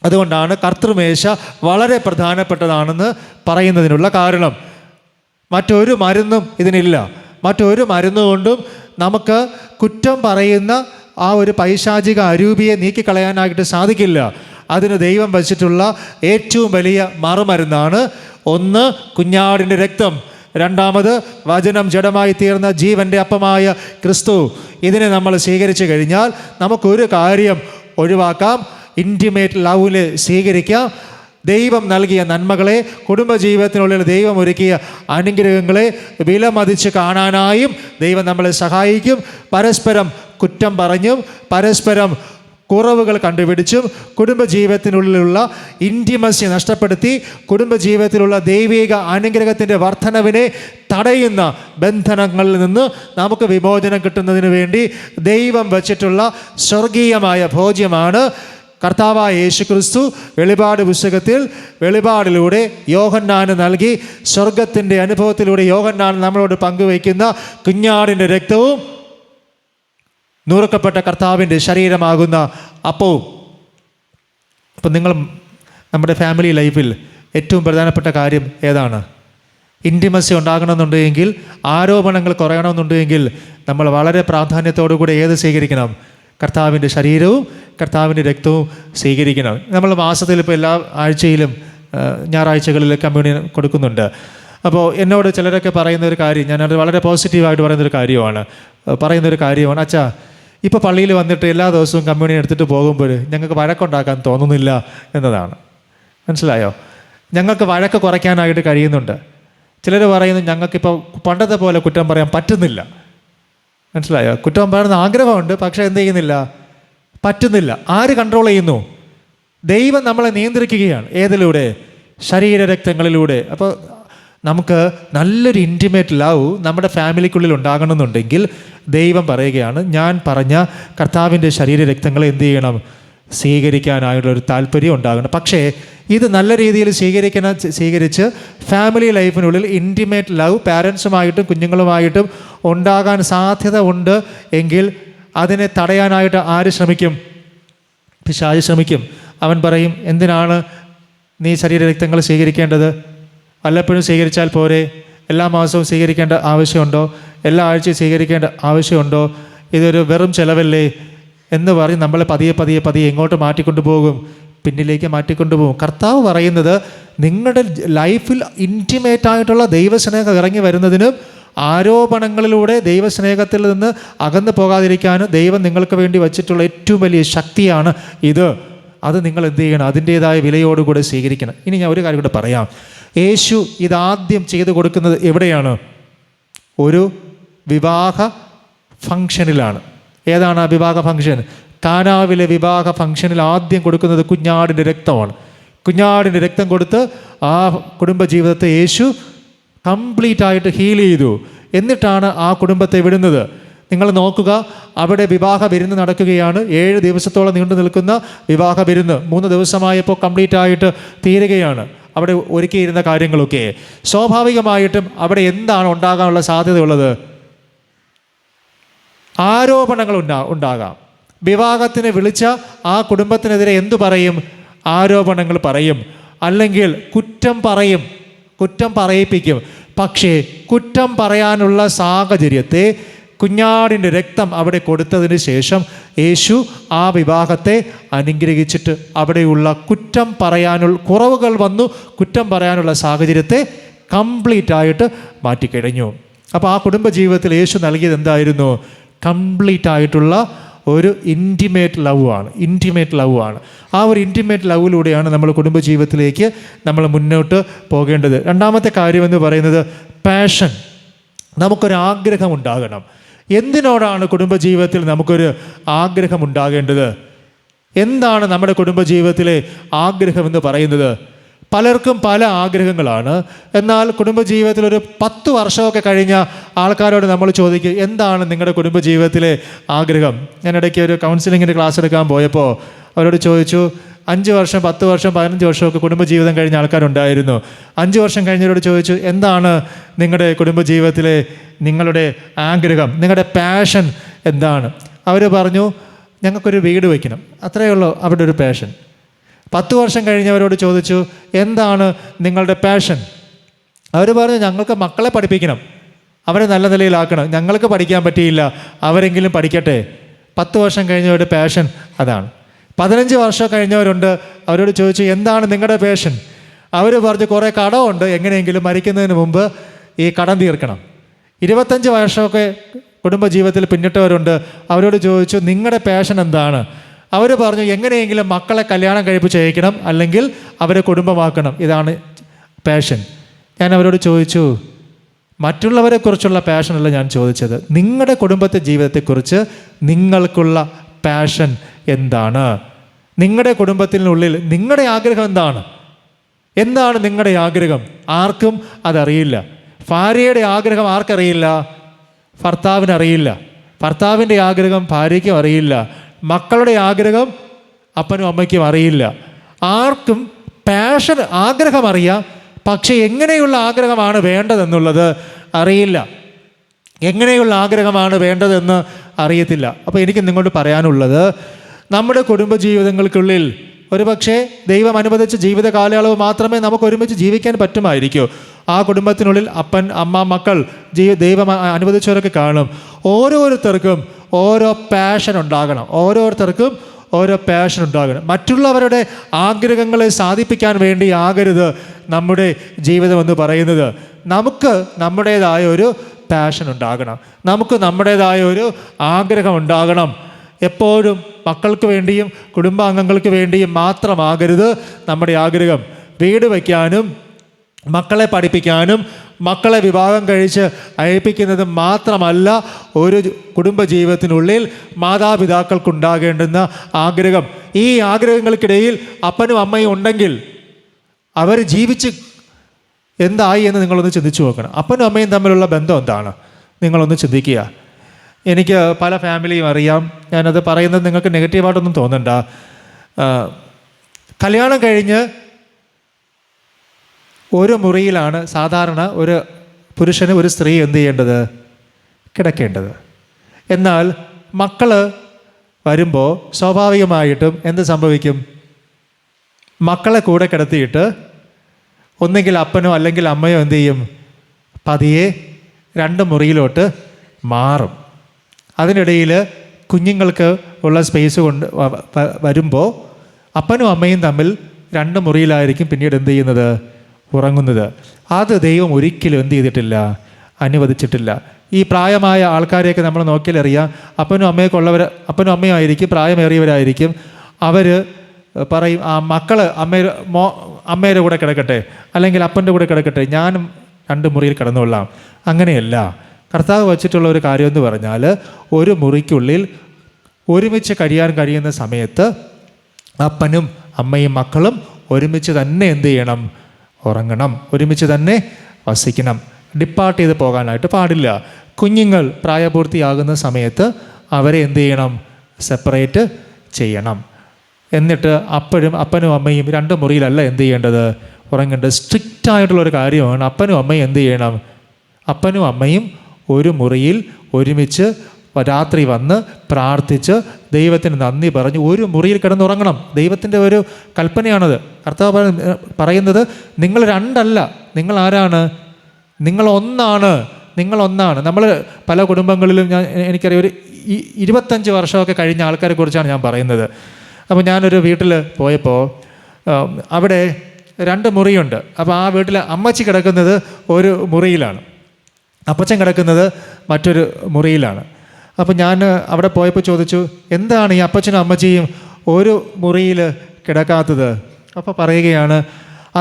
അതുകൊണ്ടാണ് കർത്തൃമേശ വളരെ പ്രധാനപ്പെട്ടതാണെന്ന് പറയുന്നതിനുള്ള കാരണം. മറ്റൊരു മരുന്നും ഇതിനില്ല. മറ്റൊരു മരുന്നുകൊണ്ടും നമുക്ക് കുറ്റം പറയുന്ന ആ ഒരു പൈശാചിക അരൂപിയെ നീക്കിക്കളയാനായിട്ട് സാധിക്കില്ല. അതിന് ദൈവം വച്ചിട്ടുള്ള ഏറ്റവും വലിയ മറുമരുന്നാണ് 1 കുഞ്ഞാടിൻ്റെ രക്തം, 2-ാമത് വചനം ജഡമായി തീർന്ന ജീവൻ്റെ അപ്പമായ ക്രിസ്തു. ഇതിനെ നമ്മൾ സ്വീകരിച്ചു കഴിഞ്ഞാൽ നമുക്കൊരു കാര്യം ഒഴിവാക്കാം, ഇൻറ്റിമേറ്റ് ലവിൽ സ്വീകരിക്കാം. ദൈവം നൽകിയ നന്മകളെ, കുടുംബജീവിതത്തിനുള്ളിൽ ദൈവം ഒരുക്കിയ അനുഗ്രഹങ്ങളെ വിലമതിച്ച് കാണാനായും ദൈവം നമ്മളെ സഹായിക്കും. പരസ്പരം കുറ്റം പറഞ്ഞും പരസ്പരം കുറവുകൾ കണ്ടുപിടിച്ചും കുടുംബജീവിതത്തിനുള്ളിലുള്ള ഇൻറ്റിമസി നഷ്ടപ്പെടുത്തി കുടുംബജീവിതത്തിലുള്ള ദൈവിക അനുഗ്രഹത്തിൻ്റെ വർധനവിനെ തടയുന്ന ബന്ധനങ്ങളിൽ നിന്ന് നമുക്ക് വിമോചനം കിട്ടുന്നതിന് വേണ്ടി ദൈവം വച്ചിട്ടുള്ള സ്വർഗീയമായ ഭോജ്യമാണ് കർത്താവായ യേശുക്രിസ്തു വെളിപാട് പുസ്തകത്തിൽ വെളിപാടിലൂടെ യോഹന്നാന് നൽകി സ്വർഗത്തിൻ്റെ അനുഭവത്തിലൂടെ യോഹന്നാൻ നമ്മളോട് പങ്കുവയ്ക്കുന്ന കുഞ്ഞാടിൻ്റെ രക്തവും നുറുക്കപ്പെട്ട കർത്താവിൻ്റെ ശരീരമാകുന്ന അപ്പവും. അപ്പം നിങ്ങൾ നമ്മുടെ ഫാമിലി ലൈഫിൽ ഏറ്റവും പ്രധാനപ്പെട്ട കാര്യം ഏതാണ്? ഇൻറ്റിമസി ഉണ്ടാകണമെന്നുണ്ടെങ്കിൽ, ആരോപണങ്ങൾ കുറയണമെന്നുണ്ടെങ്കിൽ നമ്മൾ വളരെ പ്രാധാന്യത്തോടു കൂടി ഏത് സ്വീകരിക്കണം? കർത്താവിൻ്റെ ശരീരവും കർത്താവിൻ്റെ രക്തവും സ്വീകരിക്കണം. നമ്മൾ മാസത്തിൽ ഇപ്പോൾ എല്ലാ ആഴ്ചയിലും ഞായറാഴ്ചകളിൽ കമ്മ്യൂണിയൻ കൊടുക്കുന്നുണ്ട്. അപ്പോൾ എന്നോട് ചിലരൊക്കെ പറയുന്നൊരു കാര്യം, ഞാനത് വളരെ പോസിറ്റീവായിട്ട് പറയുന്നൊരു കാര്യമാണ്, അച്ഛാ ഇപ്പോൾ പള്ളിയിൽ വന്നിട്ട് എല്ലാ ദിവസവും കമ്മ്യൂണിയൻ എടുത്തിട്ട് പോകുമ്പോൾ ഞങ്ങൾക്ക് വഴക്കുണ്ടാക്കാൻ തോന്നുന്നില്ല എന്നതാണ്. മനസ്സിലായോ? ഞങ്ങൾക്ക് വഴക്ക് കുറയ്ക്കാനായിട്ട് കഴിയുന്നുണ്ട്. ചിലർ പറയുന്നു ഞങ്ങൾക്കിപ്പോൾ പണ്ടത്തെ പോലെ കുറ്റം പറയാൻ പറ്റുന്നില്ല. മനസ്സിലായോ? കുറ്റം പറയുന്ന ആഗ്രഹമുണ്ട്, പക്ഷേ എന്ത് ചെയ്യുന്നില്ല? പറ്റുന്നില്ല. ആര് കൺട്രോൾ ചെയ്യുന്നു? ദൈവം നമ്മളെ നിയന്ത്രിക്കുകയാണ്. ഏതിലൂടെ? ശരീരരക്തങ്ങളിലൂടെ. അപ്പോൾ നമുക്ക് നല്ലൊരു ഇൻറ്റിമേറ്റ് ലവ് നമ്മുടെ ഫാമിലിക്കുള്ളിൽ ഉണ്ടാകണമെന്നുണ്ടെങ്കിൽ ദൈവം പറയുകയാണ്, ഞാൻ പറഞ്ഞ കർത്താവിൻ്റെ ശരീരരക്തങ്ങളെ എന്ത് ചെയ്യണം? സ്വീകരിക്കാനായുള്ളൊരു താല്പര്യം ഉണ്ടാകണം. പക്ഷേ ഇത് നല്ല രീതിയിൽ സ്വീകരിച്ച് ഫാമിലി ലൈഫിനുള്ളിൽ ഇൻറ്റിമേറ്റ് ലവ് പാരൻസുമായിട്ടും കുഞ്ഞുങ്ങളുമായിട്ടും ഉണ്ടാകാൻ സാധ്യത ഉണ്ട് എങ്കിൽ അതിനെ തടയാനായിട്ട് ആര് ശ്രമിക്കും? പിശാച് ശ്രമിക്കും. അവൻ പറയും, എന്തിനാണ് നീ ശരീരരക്തങ്ങൾ സ്വീകരിക്കേണ്ടത്? വല്ലപ്പോഴും സ്വീകരിച്ചാൽ പോരെ? എല്ലാ മാസവും സ്വീകരിക്കേണ്ട ആവശ്യമുണ്ടോ? എല്ലാ ആഴ്ചയും സ്വീകരിക്കേണ്ട ആവശ്യമുണ്ടോ? ഇതൊരു വെറും ചിലവല്ലേ എന്ന് പറഞ്ഞ് നമ്മളെ പതിയെ എങ്ങോട്ട് മാറ്റിക്കൊണ്ടുപോകും? പിന്നിലേക്ക് മാറ്റിക്കൊണ്ടുപോകും. കർത്താവ് പറയുന്നത്, നിങ്ങളുടെ ലൈഫിൽ ഇൻറ്റിമേറ്റായിട്ടുള്ള ദൈവസ്നേഹം ഇറങ്ങി വരുന്നതിനും ആരോപണങ്ങളിലൂടെ ദൈവസ്നേഹത്തിൽ നിന്ന് അകന്നു പോകാതിരിക്കാനും ദൈവം നിങ്ങൾക്ക് വേണ്ടി വച്ചിട്ടുള്ള ഏറ്റവും വലിയ ശക്തിയാണ് ഇത്. അത് നിങ്ങൾ എന്ത് ചെയ്യണം? അതിൻ്റേതായ വിലയോടുകൂടെ സ്വീകരിക്കണം. ഇനി ഞാൻ ഒരു കാര്യം കൂടെ പറയാം. യേശു ഇതാദ്യം ചെയ്തു കൊടുക്കുന്നത് എവിടെയാണ്? ഒരു വിവാഹ ഫംഗ്ഷനിലാണ്. ഏതാണ് ആ വിവാഹ ഫംഗ്ഷൻ? കാനാവിലെ വിവാഹ ഫംഗ്ഷനിൽ ആദ്യം കൊടുക്കുന്നത് കുഞ്ഞാടിൻ്റെ രക്തമാണ്. കുഞ്ഞാടിൻ്റെ രക്തം കൊടുത്ത് ആ കുടുംബജീവിതത്തെ യേശു കംപ്ലീറ്റ് ആയിട്ട് ഹീൽ ചെയ്തു. എന്നിട്ടാണ് ആ കുടുംബത്തെ വിടുന്നത്. നിങ്ങൾ നോക്കുക, അവിടെ വിവാഹ വിരുന്ന് നടക്കുകയാണ്. 7 ദിവസത്തോളം നീണ്ടു നിൽക്കുന്ന വിവാഹ വിരുന്ന് 3 ദിവസമായപ്പോൾ കംപ്ലീറ്റ് ആയിട്ട് തീരുകയാണ്. അവിടെ ഒരുക്കിയിരുന്ന കാര്യങ്ങളൊക്കെ സ്വാഭാവികമായിട്ടും അവിടെ എന്താണ് ഉണ്ടാകാനുള്ള സാധ്യതയുള്ളത്? ആരോപണങ്ങൾ ഉണ്ടാകാം. വിവാഹത്തിന് വിളിച്ച ആ കുടുംബത്തിനെതിരെ എന്തു പറയും? ആരോപണങ്ങൾ പറയും, അല്ലെങ്കിൽ കുറ്റം പറയിപ്പിക്കും. പക്ഷേ കുറ്റം പറയാനുള്ള സാഹചര്യത്തെ കുഞ്ഞാടിൻ്റെ രക്തം അവിടെ കൊടുത്തതിന് ശേഷം യേശു ആ വിവാഹത്തെ അനുഗ്രഹിച്ചിട്ട് അവിടെയുള്ള കുറവുകൾ വന്നു കുറ്റം പറയാനുള്ള സാഹചര്യത്തെ കംപ്ലീറ്റ് ആയിട്ട് മാറ്റിക്കഴിഞ്ഞു. അപ്പോൾ ആ കുടുംബജീവിതത്തിൽ യേശു നൽകിയത് എന്തായിരുന്നു? കംപ്ലീറ്റ് ആയിട്ടുള്ള ഒരു ഇൻറ്റിമേറ്റ് ലവ് ആണ്. ആ ഒരു ഇൻറ്റിമേറ്റ് ലവിലൂടെയാണ് നമ്മൾ കുടുംബജീവിതത്തിലേക്ക് നമ്മൾ മുന്നോട്ട് പോകേണ്ടത്. രണ്ടാമത്തെ കാര്യമെന്ന് പറയുന്നത് പാഷൻ. നമുക്കൊരാഗ്രഹം ഉണ്ടാകണം. എന്തിനോടാണ് കുടുംബജീവിതത്തിൽ നമുക്കൊരു ആഗ്രഹം ഉണ്ടാകേണ്ടത്? എന്താണ് നമ്മുടെ കുടുംബജീവിതത്തിലെ ആഗ്രഹം എന്ന് പറയുന്നത്? പലർക്കും പല ആഗ്രഹങ്ങളാണ്. എന്നാൽ കുടുംബജീവിതത്തിൽ ഒരു 10 വർഷമൊക്കെ കഴിഞ്ഞ ആൾക്കാരോട് നമ്മൾ ചോദിക്കും, എന്താണ് നിങ്ങളുടെ കുടുംബജീവിതത്തിലെ ആഗ്രഹം? ഞാൻ ഇടയ്ക്ക് ഒരു കൗൺസിലിങ്ങിൻ്റെ ക്ലാസ് എടുക്കാൻ പോയപ്പോൾ അവരോട് ചോദിച്ചു, 5 വർഷം 10 വർഷം 15 വർഷമൊക്കെ കുടുംബജീവിതം കഴിഞ്ഞ ആൾക്കാരുണ്ടായിരുന്നു. 5 വർഷം കഴിഞ്ഞവരോട് ചോദിച്ചു, എന്താണ് നിങ്ങളുടെ കുടുംബജീവിതത്തിലെ നിങ്ങളുടെ ആഗ്രഹം, നിങ്ങളുടെ പാഷൻ എന്താണ്? അവർ പറഞ്ഞു, ഞങ്ങൾക്കൊരു വീട് വയ്ക്കണം. അത്രയേ ഉള്ളൂ അവരുടെ ഒരു പാഷൻ. 10 വർഷം കഴിഞ്ഞവരോട് ചോദിച്ചു, എന്താണ് നിങ്ങളുടെ പാഷൻ? അവർ പറഞ്ഞു, ഞങ്ങൾക്ക് മക്കളെ പഠിപ്പിക്കണം, അവരെ നല്ല നിലയിലാക്കണം. ഞങ്ങൾക്ക് പഠിക്കാൻ പറ്റിയില്ല, അവരെങ്കിലും പഠിക്കട്ടെ. 10 വർഷം കഴിഞ്ഞവരുടെ പാഷൻ അതാണ്. 15 വർഷം കഴിഞ്ഞവരുണ്ട്. അവരോട് ചോദിച്ചു, എന്താണ് നിങ്ങളുടെ പാഷൻ? അവർ പറഞ്ഞു, കുറേ കടമുണ്ട്, എങ്ങനെയെങ്കിലും മരിക്കുന്നതിന് മുമ്പ് ഈ കടം തീർക്കണം. 25 വർഷമൊക്കെ കുടുംബജീവിതത്തിൽ പിന്നിട്ടവരുണ്ട്. അവരോട് ചോദിച്ചു, നിങ്ങളുടെ പാഷൻ എന്താണ്? അവർ പറഞ്ഞു എങ്ങനെയെങ്കിലും മക്കളെ കല്യാണം കഴിപ്പിച്ച് അയക്കണം, അല്ലെങ്കിൽ അവരെ കുടുംബമാക്കണം. ഇതാണ് പാഷൻ. ഞാൻ അവരോട് ചോദിച്ചു, മറ്റുള്ളവരെക്കുറിച്ചുള്ള പാഷനല്ല ഞാൻ ചോദിച്ചത്, നിങ്ങളുടെ കുടുംബത്തെ ജീവിതത്തെക്കുറിച്ച് നിങ്ങൾക്കുള്ള പാഷൻ എന്താണ്? നിങ്ങളുടെ കുടുംബത്തിനുള്ളിൽ നിങ്ങളുടെ ആഗ്രഹം എന്താണ്? എന്താണ് നിങ്ങളുടെ ആഗ്രഹം? ആർക്കും അതറിയില്ല. ഭാര്യയുടെ ആഗ്രഹം ആർക്കറിയില്ല? ഭർത്താവിനറിയില്ല. ഭർത്താവിൻ്റെ ആഗ്രഹം ഭാര്യയ്ക്കും അറിയില്ല. മക്കളുടെ ആഗ്രഹം അപ്പനും അമ്മയ്ക്കും അറിയില്ല. ആർക്കും പാഷൻ, ആഗ്രഹം അറിയാം, പക്ഷേ എങ്ങനെയുള്ള ആഗ്രഹമാണ് വേണ്ടതെന്നുള്ളത് അറിയില്ല. എങ്ങനെയുള്ള ആഗ്രഹമാണ് വേണ്ടതെന്ന് അറിയത്തില്ല. അപ്പോൾ എനിക്ക് നിങ്ങളോട് പറയാനുള്ളത്, നമ്മുടെ കുടുംബജീവിതങ്ങൾക്കുള്ളിൽ ഒരുപക്ഷെ ദൈവം അനുവദിച്ച ജീവിത കാലയളവ് മാത്രമേ നമുക്ക് ഒരുമിച്ച് ജീവിക്കാൻ പറ്റുമായിരിക്കൂ. ആ കുടുംബത്തിനുള്ളിൽ അപ്പൻ, അമ്മ, മക്കൾ, ദൈവം അനുവദിച്ചവരൊക്കെ കാണും. ഓരോരുത്തർക്കും ഓരോ പാഷൻ ഉണ്ടാകണം. ഓരോരുത്തർക്കും ഓരോ പാഷൻ ഉണ്ടാകണം. മറ്റുള്ളവരുടെ ആഗ്രഹങ്ങളെ സാധിപ്പിക്കാൻ വേണ്ടി ആകരുത് നമ്മുടെ ജീവിതം എന്ന് പറയുന്നത്. നമുക്ക് നമ്മുടേതായ ഒരു പാഷൻ ഉണ്ടാകണം. നമുക്ക് നമ്മുടേതായ ഒരു ആഗ്രഹം ഉണ്ടാകണം. എപ്പോഴും മക്കൾക്ക് വേണ്ടിയും കുടുംബാംഗങ്ങൾക്ക് വേണ്ടിയും മാത്രമാകരുത് നമ്മുടെ ആഗ്രഹം. വീട് വയ്ക്കാനും മക്കളെ പഠിപ്പിക്കാനും മക്കളെ വിവാഹം കഴിച്ച് അയപ്പിക്കുന്നത് മാത്രമല്ല ഒരു കുടുംബജീവിതത്തിനുള്ളിൽ മാതാപിതാക്കൾക്കുണ്ടാകേണ്ടുന്ന ആഗ്രഹം. ഈ ആഗ്രഹങ്ങൾക്കിടയിൽ അപ്പനും അമ്മയും ഉണ്ടെങ്കിൽ അവർ ജീവിച്ച് എന്തായി എന്ന് നിങ്ങളൊന്ന് ചിന്തിച്ചു നോക്കണം. അപ്പനും അമ്മയും തമ്മിലുള്ള ബന്ധം എന്താണ് നിങ്ങളൊന്ന് ചിന്തിക്കുക. എനിക്ക് പല ഫാമിലിയും അറിയാം. ഞാനത് പറയുന്നത് നിങ്ങൾക്ക് നെഗറ്റീവായിട്ടൊന്നും തോന്നണ്ട. കല്യാണം കഴിഞ്ഞ് ഒരു മുറിയിലാണ് സാധാരണ ഒരു പുരുഷന് ഒരു സ്ത്രീ എന്ത് ചെയ്യേണ്ടത്? കിടക്കേണ്ടത്. എന്നാൽ മക്കൾ വരുമ്പോൾ സ്വാഭാവികമായിട്ടും എന്ത് സംഭവിക്കും? മക്കളെ കൂടെ കിടത്തിയിട്ട് ഒന്നെങ്കിൽ അപ്പനോ അല്ലെങ്കിൽ അമ്മയോ എന്ത് ചെയ്യും? പതിയെ 2 മുറിയിലോട്ട് മാറും. അതിനിടയിൽ കുഞ്ഞുങ്ങൾക്ക് ഉള്ള സ്പേസ് കൊണ്ട് വരുമ്പോൾ അപ്പനും അമ്മയും തമ്മിൽ 2 മുറിയിലായിരിക്കും പിന്നീട് എന്ത് ചെയ്യുന്നത്? ഉറങ്ങുന്നത്. അത് ദൈവം ഒരിക്കലും എന്ത് ചെയ്തിട്ടില്ല? അനുവദിച്ചിട്ടില്ല. ഈ പ്രായമായ ആൾക്കാരെയൊക്കെ നമ്മൾ നോക്കിയാലറിയാം, അപ്പനും അപ്പനും അമ്മയും ആയിരിക്കും, പ്രായമേറിയവരായിരിക്കും. അവർ പറയും, ആ മക്കൾ അമ്മയുടെ കൂടെ കിടക്കട്ടെ, അല്ലെങ്കിൽ അപ്പൻ്റെ കൂടെ കിടക്കട്ടെ, ഞാനും 2 മുറിയിൽ കിടന്നുകൊള്ളാം. അങ്ങനെയല്ല. കർത്താവ് വച്ചിട്ടുള്ള ഒരു കാര്യം എന്ന് പറഞ്ഞാൽ, ഒരു മുറിക്കുള്ളിൽ ഒരുമിച്ച് കഴിയുന്ന സമയത്ത് അപ്പനും അമ്മയും മക്കളും ഒരുമിച്ച് തന്നെ എന്ത് ചെയ്യണം? ഉറങ്ങണം. ഒരുമിച്ച് തന്നെ വസിക്കണം. ഡിപ്പാർട്ട് ചെയ്ത് പോകാനായിട്ട് പാടില്ല. കുഞ്ഞുങ്ങൾ പ്രായപൂർത്തിയാകുന്ന സമയത്ത് അവരെ എന്ത് ചെയ്യണം? സെപ്പറേറ്റ് ചെയ്യണം. എന്നിട്ട് അപ്പോഴും അപ്പനും അമ്മയും 2 മുറിയിലല്ല എന്ത് ചെയ്യേണ്ടത്? ഉറങ്ങേണ്ടത്. സ്ട്രിക്റ്റായിട്ടുള്ളൊരു കാര്യമാണ്. അപ്പനും അമ്മയും എന്ത് ചെയ്യണം? അപ്പനും അമ്മയും ഒരു മുറിയിൽ ഒരുമിച്ച് രാത്രി വന്ന് പ്രാർത്ഥിച്ച് ദൈവത്തിന് നന്ദി പറഞ്ഞ് ഒരു മുറിയിൽ കിടന്നുറങ്ങണം. ദൈവത്തിൻ്റെ ഒരു കൽപ്പനയാണത്. കർത്താവ് പറയുന്നത്, നിങ്ങൾ 2 അല്ല, നിങ്ങൾ ആരാണ്? നിങ്ങൾ ഒന്നാണ്. നമ്മൾ പല കുടുംബങ്ങളിലും എനിക്കറിയാം, ഒരു 25 വർഷമൊക്കെ കഴിഞ്ഞ ആൾക്കാരെ കുറിച്ചാണ് ഞാൻ പറയുന്നത്. അപ്പോൾ ഞാനൊരു വീട്ടിൽ പോയപ്പോൾ അവിടെ 2 മുറിയുണ്ട്. അപ്പോൾ ആ വീട്ടിൽ അമ്മച്ചി കിടക്കുന്നത് ഒരു മുറിയിലാണ്, അപ്പച്ചൻ കിടക്കുന്നത് മറ്റൊരു മുറിയിലാണ്. അപ്പോൾ ഞാൻ അവിടെ പോയപ്പോൾ ചോദിച്ചു, എന്താണ് ഈ അപ്പച്ചനും അമ്മച്ചിയും ഒരു മുറിയിൽ കിടക്കാത്തത്? അപ്പോൾ പറയുകയാണ്,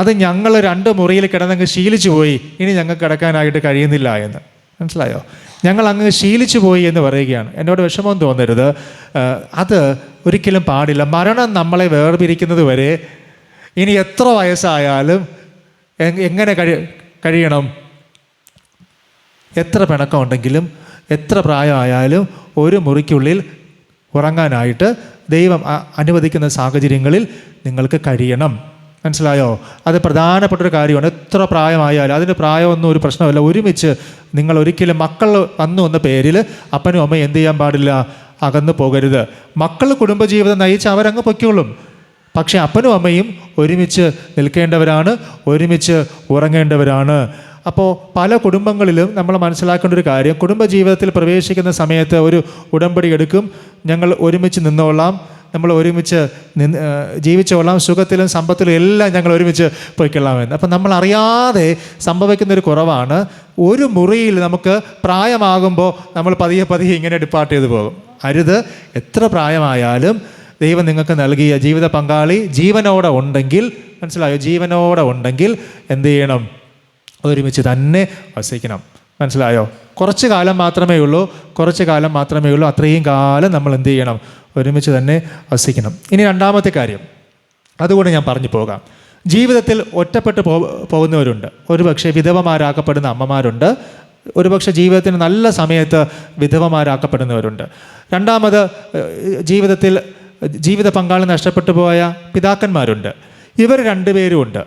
അത് ഞങ്ങൾ 2 മുറിയിൽ കിടന്നങ്ങ് ശീലിച്ചു പോയി, ഇനി ഞങ്ങൾക്ക് കിടക്കാനായിട്ട് കഴിയുന്നില്ല എന്ന്. മനസ്സിലായോ? ഞങ്ങൾ അങ്ങ് ശീലിച്ചു പോയി എന്ന് പറയുകയാണ്. എന്നോട് വിഷമം തോന്നരുത്, അത് ഒരിക്കലും പാടില്ല. മരണം നമ്മളെ വേർപിരിക്കുന്നത് വരെ ഇനി എത്ര വയസ്സായാലും എങ്ങനെ കഴിയണം? എത്ര പിണക്കമുണ്ടെങ്കിലും എത്ര പ്രായമായാലും ഒരു മുറിക്കുള്ളിൽ ഉറങ്ങാനായിട്ട് ദൈവം അനുവദിക്കുന്ന സാഹചര്യങ്ങളിൽ നിങ്ങൾക്ക് കഴിയണം. മനസ്സിലായോ? അത് പ്രധാനപ്പെട്ടൊരു കാര്യമാണ്. എത്ര പ്രായമായാലും അതിന് പ്രായമൊന്നും ഒരു പ്രശ്നമല്ല. ഒരുമിച്ച് നിങ്ങൾ ഒരിക്കലും മക്കൾ വന്നു എന്ന പേരിൽ അപ്പനും അമ്മയും എന്ത് ചെയ്യാൻ പാടില്ല? അകന്നു പോകരുത്. മക്കൾ കുടുംബജീവിതം നയിച്ച് അവരങ്ങ് പൊയ്ക്കോളും. പക്ഷേ അപ്പനും അമ്മയും ഒരുമിച്ച് നിൽക്കേണ്ടവരാണ്, ഒരുമിച്ച് ഉറങ്ങേണ്ടവരാണ്. അപ്പോൾ പല കുടുംബങ്ങളിലും നമ്മൾ മനസ്സിലാക്കേണ്ട ഒരു കാര്യം, കുടുംബജീവിതത്തിൽ പ്രവേശിക്കുന്ന സമയത്ത് ഒരു ഉടമ്പടി എടുക്കും. ഞങ്ങൾ ഒരുമിച്ച് നിന്നോളാം, നമ്മൾ ഒരുമിച്ച് ജീവിച്ചോളാം, സുഖത്തിലും സമ്പത്തിലും എല്ലാം ഞങ്ങൾ ഒരുമിച്ച് പോയിക്കൊള്ളാമെന്ന്. അപ്പം നമ്മൾ അറിയാതെ സംഭവിക്കുന്നൊരു കുറവാണ്, ഒരു മുറിയിൽ നമുക്ക് പ്രായമാകുമ്പോൾ നമ്മൾ പതിയെ ഇങ്ങനെ ഡിപ്പാർട്ട് ചെയ്ത് പോകും. അരുത്. എത്ര പ്രായമായാലും ദൈവം നിങ്ങൾക്ക് നൽകിയ ജീവിത പങ്കാളി ജീവനോടെ ഉണ്ടെങ്കിൽ, മനസ്സിലായോ, ജീവനോടെ ഉണ്ടെങ്കിൽ എന്ത് ചെയ്യണം? ഒരുമിച്ച് തന്നെ വസിക്കണം. മനസ്സിലായോ? കുറച്ച് കാലം മാത്രമേ ഉള്ളൂ, അത്രയും കാലം നമ്മൾ എന്ത് ചെയ്യണം? ഒരുമിച്ച് തന്നെ വസിക്കണം. ഇനി രണ്ടാമത്തെ കാര്യം അതുകൊണ്ട് ഞാൻ പറഞ്ഞു പോകാം. ജീവിതത്തിൽ ഒറ്റപ്പെട്ട് പോകുന്നവരുണ്ട്. ഒരുപക്ഷെ വിധവമാരാക്കപ്പെടുന്ന അമ്മമാരുണ്ട്. ഒരുപക്ഷെ ജീവിതത്തിന് നല്ല സമയത്ത് വിധവമാരാക്കപ്പെടുന്നവരുണ്ട്. രണ്ടാമത് ജീവിതത്തിൽ ജീവിത പങ്കാളി നഷ്ടപ്പെട്ടു പോയ പിതാക്കന്മാരുണ്ട്. ഇവർ രണ്ടുപേരുമുണ്ട്.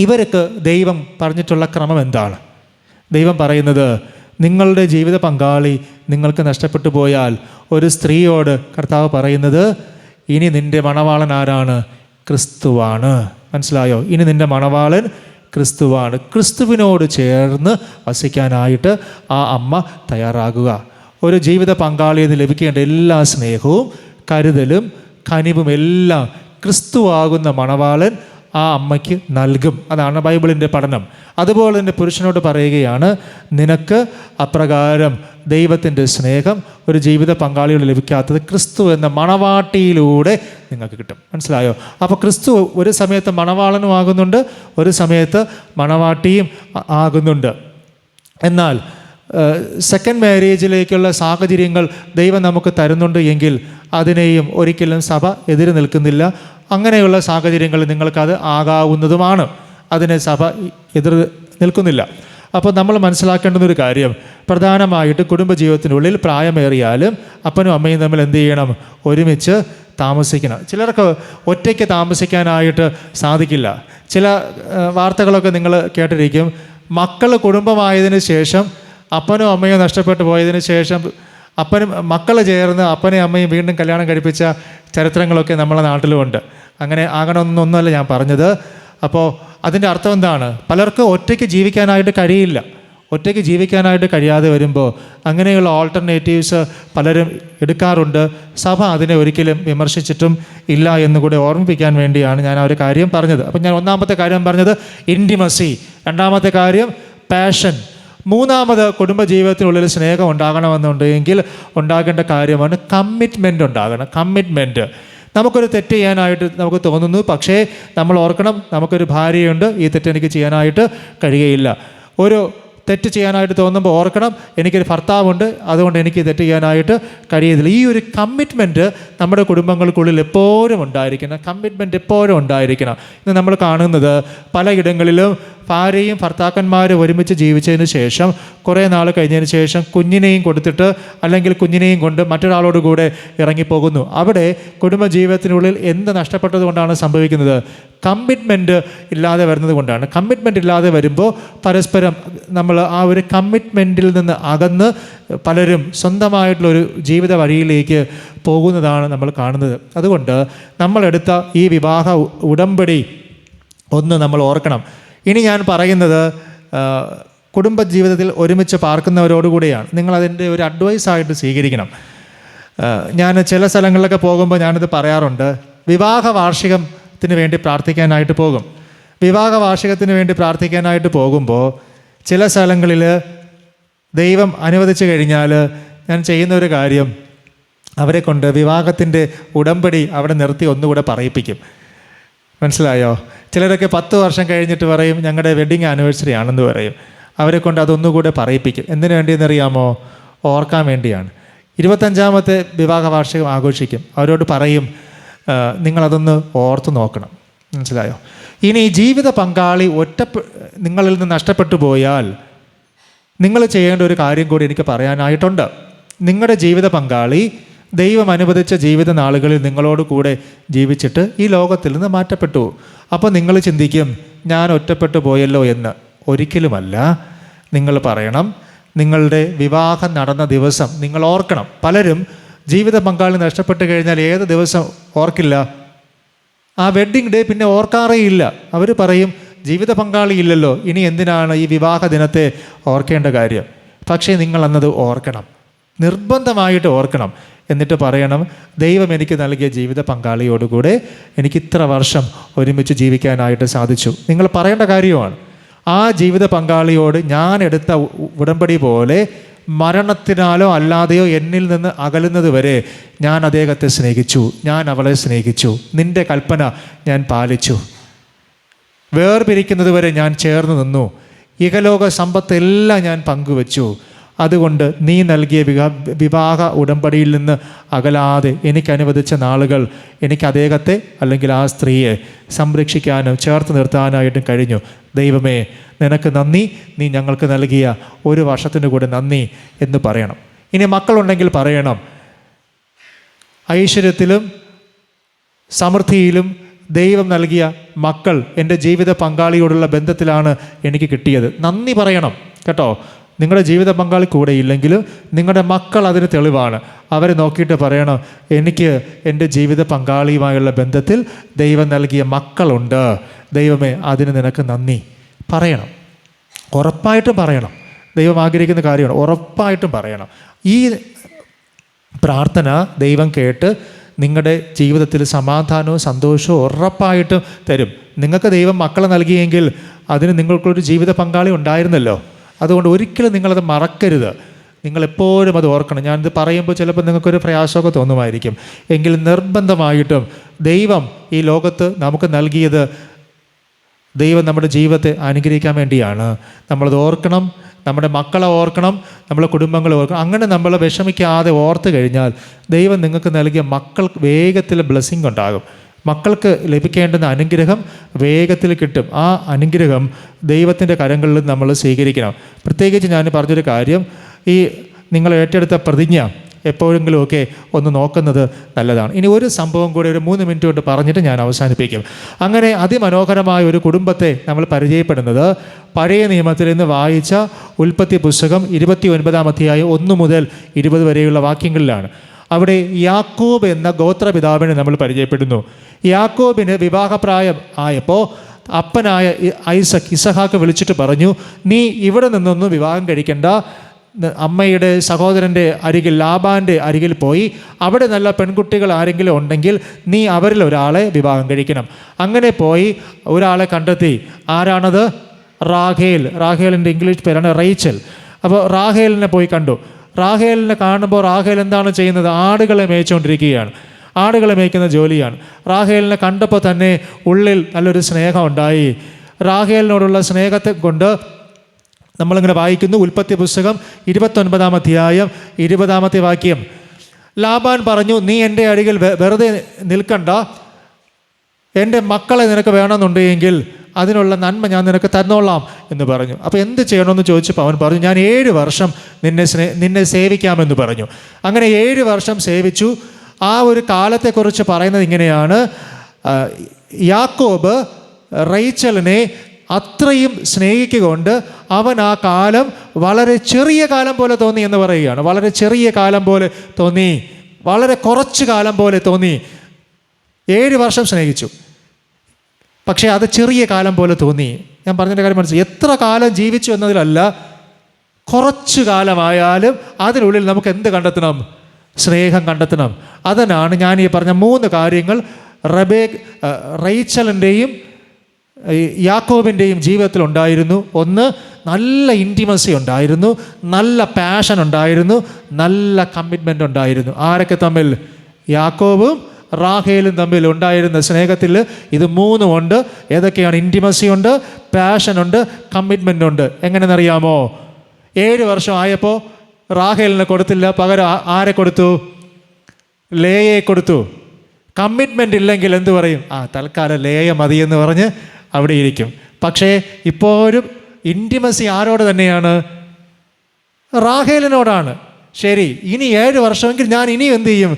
ഇവർക്ക് ദൈവം പറഞ്ഞിട്ടുള്ള ക്രമം എന്താണ്? ദൈവം പറയുന്നത്, നിങ്ങളുടെ ജീവിത പങ്കാളി നിങ്ങൾക്ക് നഷ്ടപ്പെട്ടു പോയാൽ ഒരു സ്ത്രീയോട് കർത്താവ് പറയുന്നത്, ഇനി നിൻ്റെ മണവാളൻ ആരാണ്? ക്രിസ്തുവാണ്. മനസ്സിലായോ? ഇനി നിൻ്റെ മണവാളൻ ക്രിസ്തുവാണ്. ക്രിസ്തുവിനോട് ചേർന്ന് വസിക്കാനായിട്ട് ആ അമ്മ തയ്യാറാകുക. ഒരു ജീവിത പങ്കാളിയിൽ നിന്ന് ലഭിക്കേണ്ട എല്ലാ സ്നേഹവും കരുതലും കനിവും എല്ലാം ക്രിസ്തുവാകുന്ന മണവാളൻ ആ അമ്മയ്ക്ക് നൽകും. അതാണ് ബൈബിളിൻ്റെ പഠനം. അതുപോലെ തന്നെ പുരുഷനോട് പറയുകയാണ്, നിനക്ക് അപ്രകാരം ദൈവത്തിൻ്റെ സ്നേഹം ഒരു ജീവിത പങ്കാളിയോട് ലഭിക്കാത്തത് ക്രിസ്തു എന്ന മണവാട്ടിയിലൂടെ നിങ്ങൾക്ക് കിട്ടും. മനസ്സിലായോ? അപ്പോൾ ക്രിസ്തു ഒരു സമയത്ത് മണവാളനും ആകുന്നുണ്ട്, ഒരു സമയത്ത് മണവാട്ടിയും ആകുന്നുണ്ട്. എന്നാൽ സെക്കൻഡ് മാരേജിലേക്കുള്ള സാഹചര്യങ്ങൾ ദൈവം നമുക്ക് തരുന്നുണ്ട് എങ്കിൽ അതിനെയും ഒരിക്കലും സഭ എതിര് നിൽക്കുന്നില്ല. അങ്ങനെയുള്ള സാഹചര്യങ്ങളിൽ നിങ്ങൾക്കത് ആകാവുന്നതുമാണ്. അതിനെ സഭ എതിർ നിൽക്കുന്നില്ല. അപ്പോൾ നമ്മൾ മനസ്സിലാക്കേണ്ടുന്നൊരു കാര്യം, പ്രധാനമായിട്ട് കുടുംബജീവിതത്തിനുള്ളിൽ പ്രായമേറിയാലും അപ്പനും അമ്മയും തമ്മിൽ എന്ത് ചെയ്യണം? ഒരുമിച്ച് താമസിക്കണം. ചിലർക്ക് ഒറ്റയ്ക്ക് താമസിക്കാനായിട്ട് സാധിക്കില്ല. ചില വാർത്തകളൊക്കെ നിങ്ങൾ കേട്ടിരിക്കും. മക്കൾ കുടുംബമായതിനു ശേഷം, അപ്പനും അമ്മയും നഷ്ടപ്പെട്ടു പോയതിന് ശേഷം മക്കൾ ചേർന്ന് അപ്പനെയും അമ്മയും വീണ്ടും കല്യാണം കഴിപ്പിച്ച ചരിത്രങ്ങളൊക്കെ നമ്മളെ നാട്ടിലുമുണ്ട്. അങ്ങനെ ആകണമെന്നൊന്നുമല്ല ഞാൻ പറഞ്ഞത്. അപ്പോൾ അതിൻ്റെ അർത്ഥം എന്താണ്? പലർക്കും ഒറ്റയ്ക്ക് ജീവിക്കാനായിട്ട് കഴിയില്ല. ഒറ്റയ്ക്ക് ജീവിക്കാനായിട്ട് കഴിയാതെ വരുമ്പോൾ അങ്ങനെയുള്ള ഓൾട്ടർനേറ്റീവ്സ് പലരും എടുക്കാറുണ്ട്. സഭ അതിനെ ഒരിക്കലും വിമർശിച്ചിട്ടും ഇല്ല എന്നുകൂടെ ഓർമ്മിപ്പിക്കാൻ വേണ്ടിയാണ് ഞാൻ ആ ഒരു കാര്യം പറഞ്ഞത്. അപ്പം ഞാൻ ഒന്നാമത്തെ കാര്യം പറഞ്ഞത് ഇൻറ്റിമസി, രണ്ടാമത്തെ കാര്യം പാഷൻ, മൂന്നാമത് കുടുംബജീവിതത്തിനുള്ളിൽ സ്നേഹം ഉണ്ടാകണമെന്നുണ്ടെങ്കിൽ ഉണ്ടാകേണ്ട കാര്യമാണ് കമ്മിറ്റ്മെൻ്റ് ഉണ്ടാകണം. കമ്മിറ്റ്മെൻറ്റ്. നമുക്കൊരു തെറ്റ് ചെയ്യാനായിട്ട് നമുക്ക് തോന്നുന്നു, പക്ഷേ നമ്മൾ ഓർക്കണം, നമുക്കൊരു ഭാര്യയുണ്ട്, ഈ തെറ്റ് എനിക്ക് ചെയ്യാനായിട്ട് കഴിയുകയില്ല. ഒരു തെറ്റ് ചെയ്യാനായിട്ട് തോന്നുമ്പോൾ ഓർക്കണം, എനിക്കൊരു ഭർത്താവുണ്ട്, അതുകൊണ്ട് എനിക്ക് തെറ്റ് ചെയ്യാനായിട്ട് കഴിയുന്നില്ല. ഈ ഒരു കമ്മിറ്റ്മെൻറ്റ് നമ്മുടെ കുടുംബങ്ങൾക്കുള്ളിൽ എപ്പോഴും ഉണ്ടായിരിക്കണം. കമ്മിറ്റ്മെൻറ്റ് എപ്പോഴും ഉണ്ടായിരിക്കണം. ഇന്ന് നമ്മൾ കാണുന്നത് പലയിടങ്ങളിലും ഭാര്യയും ഭർത്താക്കന്മാരും ഒരുമിച്ച് ജീവിച്ചതിന് ശേഷം കുറേ നാൾ കഴിഞ്ഞതിന് ശേഷം കുഞ്ഞിനെയും കൊടുത്തിട്ട് അല്ലെങ്കിൽ കുഞ്ഞിനെയും കൊണ്ട് മറ്റൊരാളോട് കൂടെ ഇറങ്ങിപ്പോകുന്നു. അവിടെ കുടുംബജീവിതത്തിനുള്ളിൽ എന്ത് നഷ്ടപ്പെട്ടത് കൊണ്ടാണ് സംഭവിക്കുന്നത്? കമ്മിറ്റ്മെൻറ്റ് ഇല്ലാതെ വരുന്നത് കൊണ്ടാണ്. കമ്മിറ്റ്മെൻറ്റ് ഇല്ലാതെ വരുമ്പോൾ പരസ്പരം നമ്മൾ ആ ഒരു കമ്മിറ്റ്മെൻറ്റിൽ നിന്ന് അകന്ന് പലരും സ്വന്തമായിട്ടുള്ളൊരു ജീവിത വഴിയിലേക്ക് പോകുന്നതാണ് നമ്മൾ കാണുന്നത്. അതുകൊണ്ട് നമ്മളെടുത്ത ഈ വിവാഹ ഉടമ്പടി ഒന്ന് നമ്മൾ ഓർക്കണം. ഇനി ഞാൻ പറയുന്നത് കുടുംബജീവിതത്തിൽ ഒരുമിച്ച് പാർക്കുന്നവരോടുകൂടിയാണ്. നിങ്ങളതിൻ്റെ ഒരു അഡ്വൈസായിട്ട് സ്വീകരിക്കണം. ഞാൻ ചില സ്ഥലങ്ങളിലൊക്കെ പോകുമ്പോൾ ഞാനിത് പറയാറുണ്ട്. വിവാഹ വാർഷികത്തിന് വേണ്ടി പ്രാർത്ഥിക്കാനായിട്ട് പോകും. വിവാഹ വാർഷികത്തിന് വേണ്ടി പ്രാർത്ഥിക്കാനായിട്ട് പോകുമ്പോൾ ചില സ്ഥലങ്ങളിൽ ദൈവം അനുവദിച്ചു കഴിഞ്ഞാൽ ഞാൻ ചെയ്യുന്നൊരു കാര്യം, അവരെ കൊണ്ട് വിവാഹത്തിൻ്റെ ഉടമ്പടി അവിടെ നിർത്തി ഒന്നുകൂടെ പറയിപ്പിക്കും. മനസ്സിലായോ? ചിലരൊക്കെ 10 വർഷം കഴിഞ്ഞിട്ട് പറയും ഞങ്ങളുടെ വെഡ്ഡിങ് ആനിവേഴ്സറി ആണെന്ന് പറയും. അവരെ കൊണ്ട് അതൊന്നുകൂടെ പറയിപ്പിക്കും. എന്തിനു വേണ്ടിയെന്നറിയാമോ? ഓർക്കാൻ വേണ്ടിയാണ്. 25ാമത്തെ വിവാഹ വാർഷികം ആഘോഷിക്കും. അവരോട് പറയും നിങ്ങളതൊന്ന് ഓർത്ത് നോക്കണം. മനസ്സിലായോ? ഇനി ജീവിത പങ്കാളി നിങ്ങളിൽ നിന്ന് നഷ്ടപ്പെട്ടു പോയാൽ നിങ്ങൾ ചെയ്യേണ്ട ഒരു കാര്യം കൂടി എനിക്ക് പറയാനായിട്ടുണ്ട്. നിങ്ങളുടെ ജീവിത പങ്കാളി ദൈവം അനുവദിച്ച ജീവിത നാളുകളിൽ നിങ്ങളോട് കൂടെ ജീവിച്ചിട്ട് ഈ ലോകത്തിൽ നിന്ന് മാറ്റപ്പെട്ടു. അപ്പോൾ നിങ്ങൾ ചിന്തിക്കും ഞാൻ ഒറ്റപ്പെട്ടു പോയല്ലോ എന്ന്. ഒരിക്കലുമല്ല. നിങ്ങൾ പറയണം, നിങ്ങളുടെ വിവാഹം നടന്ന ദിവസം നിങ്ങൾ ഓർക്കണം. പലരും ജീവിത പങ്കാളി നഷ്ടപ്പെട്ട് കഴിഞ്ഞാൽ ഏത് ദിവസം ഓർക്കില്ല? ആ വെഡ്ഡിങ് ഡേ പിന്നെ ഓർക്കാറേ ഇല്ല. അവർ പറയും ജീവിത പങ്കാളി ഇല്ലല്ലോ, ഇനി എന്തിനാണ് ഈ വിവാഹ ദിനത്തെ ഓർക്കേണ്ട കാര്യം? പക്ഷേ നിങ്ങൾ അന്നത് ഓർക്കണം, നിർബന്ധമായിട്ട് ഓർക്കണം. എന്നിട്ട് പറയണം, ദൈവം എനിക്ക് നൽകിയ ജീവിത പങ്കാളിയോടുകൂടെ എനിക്ക് ഇത്ര വർഷം ഒരുമിച്ച് ജീവിക്കാനായിട്ട് സാധിച്ചു. നിങ്ങൾ പറയേണ്ട കാര്യമാണ്. ആ ജീവിത പങ്കാളിയോട് ഞാൻ എടുത്ത ഉടമ്പടി പോലെ മരണത്തിനാലോ അല്ലാതെയോ എന്നിൽ നിന്ന് അകലുന്നത് വരെ ഞാൻ അദ്ദേഹത്തെ സ്നേഹിച്ചു, ഞാൻ അവളെ സ്നേഹിച്ചു, നിൻ്റെ കൽപ്പന ഞാൻ പാലിച്ചു, വേർപിരിക്കുന്നത് വരെ ഞാൻ ചേർന്ന് നിന്നു, ഇഹലോക സമ്പത്തെല്ലാം ഞാൻ പങ്കുവച്ചു. അതുകൊണ്ട് നീ നൽകിയ വിവാഹ ഉടമ്പടിയിൽ നിന്ന് അകലാതെ എനിക്ക് അനുവദിച്ച നാളുകൾ എനിക്ക് അദ്ദേഹത്തെ അല്ലെങ്കിൽ ആ സ്ത്രീയെ സംരക്ഷിക്കാനും ചേർത്ത് നിർത്താനായിട്ടും കഴിഞ്ഞു. ദൈവമേ, നിനക്ക് നന്ദി, നീ ഞങ്ങൾക്ക് നൽകിയ 1 വർഷത്തിന് കൂടെ നന്ദി എന്ന് പറയണം. ഇനി മക്കളുണ്ടെങ്കിൽ പറയണം, ഐശ്വര്യത്തിലും സമൃദ്ധിയിലും ദൈവം നൽകിയ മക്കൾ എൻ്റെ ജീവിത പങ്കാളിയോടുള്ള ബന്ധത്തിലാണ് എനിക്ക് കിട്ടിയത്. നന്ദി പറയണം കേട്ടോ. നിങ്ങളുടെ ജീവിത പങ്കാളി കൂടെ ഇല്ലെങ്കിലും നിങ്ങളുടെ മക്കൾ അതിന് തെളിവാണ്. അവരെ നോക്കിയിട്ട് പറയണം, എനിക്ക് എൻ്റെ ജീവിത പങ്കാളിയുമായുള്ള ബന്ധത്തിൽ ദൈവം നൽകിയ മക്കളുണ്ട്, ദൈവമേ അതിന് നിനക്ക് നന്ദി പറയണം. ഉറപ്പായിട്ടും പറയണം. ദൈവം ആഗ്രഹിക്കുന്ന കാര്യമാണ്, ഉറപ്പായിട്ടും പറയണം. ഈ പ്രാർത്ഥന ദൈവം കേട്ട് നിങ്ങളുടെ ജീവിതത്തിൽ സമാധാനവും സന്തോഷവും ഉറപ്പായിട്ടും തരും. നിങ്ങൾക്ക് ദൈവം മക്കളെ നൽകിയെങ്കിൽ അതിന് നിങ്ങൾക്കൊരു ജീവിത പങ്കാളി ഉണ്ടായിരുന്നല്ലോ. അതുകൊണ്ട് ഒരിക്കലും നിങ്ങളത് മറക്കരുത്. നിങ്ങളെപ്പോഴും അത് ഓർക്കണം. ഞാനിത് പറയുമ്പോൾ ചിലപ്പോൾ നിങ്ങൾക്കൊരു പ്രയാസമൊക്കെ തോന്നുമായിരിക്കും. എങ്കിലും നിർബന്ധമായിട്ടും ദൈവം ഈ ലോകത്ത് നമുക്ക് നൽകിയത് ദൈവം നമ്മുടെ ജീവിതത്തെ അനുഗ്രഹിക്കാൻ വേണ്ടിയാണ്. നമ്മളത് ഓർക്കണം. നമ്മുടെ മക്കളെ ഓർക്കണം, നമ്മളെ കുടുംബങ്ങളെ ഓർക്കണം. അങ്ങനെ നമ്മൾ വിഷമിക്കാതെ ഓർത്ത് കഴിഞ്ഞാൽ ദൈവം നിങ്ങൾക്ക് നൽകിയ മക്കൾക്ക് വേഗത്തിൽ ബ്ലെസ്സിങ് ഉണ്ടാകും. മക്കൾക്ക് ലഭിക്കേണ്ടുന്ന അനുഗ്രഹം വേഗത്തിൽ കിട്ടും. ആ അനുഗ്രഹം ദൈവത്തിൻ്റെ കരങ്ങളിൽ നമ്മൾ സ്വീകരിക്കണം. പ്രത്യേകിച്ച് ഞാൻ പറഞ്ഞൊരു കാര്യം, ഈ നിങ്ങൾ ഏറ്റെടുത്ത പ്രതിജ്ഞ എപ്പോഴെങ്കിലുമൊക്കെ ഒന്ന് നോക്കുന്നത് നല്ലതാണ്. ഇനി ഒരു സംഭവം കൂടി ഒരു 3 മിനിറ്റ് കൊണ്ട് പറഞ്ഞിട്ട് ഞാൻ അവസാനിപ്പിക്കും. അങ്ങനെ അതിമനോഹരമായ ഒരു കുടുംബത്തെ നമ്മൾ പരിചയപ്പെടുന്നത് പഴയ നിയമത്തിൽ നിന്ന് വായിച്ച ഉൽപ്പത്തി പുസ്തകം 29-ാം അധ്യായം 1 മുതൽ 20 വരെയുള്ള വാക്യങ്ങളിലാണ്. അവിടെ യാക്കോബ് എന്ന ഗോത്രപിതാവിനെ നമ്മൾ പരിചയപ്പെടുന്നു. യാക്കോബിന് വിവാഹപ്രായം ആയപ്പോൾ അപ്പനായ ഇസഹാക്ക് വിളിച്ചിട്ട് പറഞ്ഞു, നീ ഇവിടെ നിന്നൊന്നും വിവാഹം കഴിക്കണ്ട, അമ്മയുടെ സഹോദരൻ്റെ അരികിൽ ലാബാൻ്റെ അരികിൽ പോയി അവിടെ നല്ല പെൺകുട്ടികൾ ആരെങ്കിലും ഉണ്ടെങ്കിൽ നീ അവരിൽ ഒരാളെ വിവാഹം കഴിക്കണം. അങ്ങനെ പോയി ഒരാളെ കണ്ടെത്തി. ആരാണത്? റാഹേൽ. റാഹേലിൻ്റെ ഇംഗ്ലീഷ് പേരാണ് റേച്ചൽ. അപ്പോൾ റാഹേലിനെ പോയി കണ്ടു. റാഹേലിനെ കാണുമ്പോൾ റാഹേൽ എന്താണ് ചെയ്യുന്നത്? ആടുകളെ മേയിച്ചുകൊണ്ടിരിക്കുകയാണ്. ആടുകളെ മേയ്ക്കുന്ന ജോലിയാണ്. റാഹേലിനെ കണ്ടപ്പോൾ തന്നെ ഉള്ളിൽ നല്ലൊരു സ്നേഹം ഉണ്ടായി. റാഹേലിനോടുള്ള സ്നേഹത്തെ കൊണ്ട് നമ്മളിങ്ങനെ വായിക്കുന്നു. ഉൽപ്പത്തി പുസ്തകം 29-ാം അധ്യായം 20-ാമത്തെ വാക്യം. ലാബാൻ പറഞ്ഞു, നീ എൻ്റെ അരികിൽ വെറുതെ നിൽക്കണ്ട, എൻ്റെ മക്കളെ നിനക്ക് വേണമെന്നുണ്ടെങ്കിൽ അതിനുള്ള നന്മ ഞാൻ നിനക്ക് തന്നോളാം എന്ന് പറഞ്ഞു. അപ്പോൾ എന്ത് ചെയ്യണമെന്ന് ചോദിച്ചപ്പോൾ അവൻ പറഞ്ഞു, ഞാൻ 7 വർഷം നിന്നെ സേവിക്കാമെന്ന് പറഞ്ഞു. അങ്ങനെ 7 വർഷം സേവിച്ചു. ആ ഒരു കാലത്തെക്കുറിച്ച് പറയുന്നത് ഇങ്ങനെയാണ്, യാക്കോബ് റേച്ചലിനെ അത്രയും സ്നേഹിക്കുകൊണ്ട് അവൻ ആ കാലം വളരെ ചെറിയ കാലം പോലെ തോന്നി എന്ന് പറയുകയാണ്. വളരെ ചെറിയ കാലം പോലെ തോന്നി, വളരെ കുറച്ച് കാലം പോലെ തോന്നി. 7 വർഷം സ്നേഹിച്ചു, പക്ഷേ അത് ചെറിയ കാലം പോലെ തോന്നി. ഞാൻ പറഞ്ഞതിൻ്റെ കാര്യം മനസ്സിലായി. എത്ര കാലം ജീവിച്ചു എന്നതിലല്ല, കുറച്ചു കാലമായാലും അതിനുള്ളിൽ നമുക്ക് എന്ത് കണ്ടെത്തണം? സ്നേഹം കണ്ടെത്തണം. അതിനാണ് ഞാൻ ഈ പറഞ്ഞ 3 കാര്യങ്ങൾ റേച്ചലിൻ്റെയും യാക്കോബിൻ്റെയും ജീവിതത്തിൽ ഉണ്ടായിരുന്നു. ഒന്ന്, നല്ല ഇൻറ്റിമസി ഉണ്ടായിരുന്നു, നല്ല പാഷൻ ഉണ്ടായിരുന്നു, നല്ല കമ്മിറ്റ്മെൻ്റ് ഉണ്ടായിരുന്നു. ആരൊക്കെ തമ്മിൽ? യാക്കോബും റാഹേലും തമ്മിൽ ഉണ്ടായിരുന്ന സ്നേഹത്തിൽ ഇത് 3 ഉണ്ട്. ഏതൊക്കെയാണ്? ഇൻറ്റിമസി ഉണ്ട്, പാഷൻ ഉണ്ട്, കമ്മിറ്റ്മെൻ്റ് ഉണ്ട്. എങ്ങനെയെന്നറിയാമോ? 7 വർഷം ആയപ്പോൾ റാഹേലിനെ കൊടുത്തില്ല, പകരം ആരെ കൊടുത്തു? ലേയെ കൊടുത്തു. കമ്മിറ്റ്മെൻ്റ് ഇല്ലെങ്കിൽ എന്തു പറയും? തൽക്കാലം ലേയ മതിയെന്ന് പറഞ്ഞ് അവിടെ ഇരിക്കും. പക്ഷേ ഇപ്പോഴും ഇൻറ്റിമസി ആരോട് തന്നെയാണ്? റാഹേലിനോടാണ്. ശരി, ഇനി 7 വർഷമെങ്കിൽ ഞാൻ ഇനിയും എന്ത് ചെയ്യും?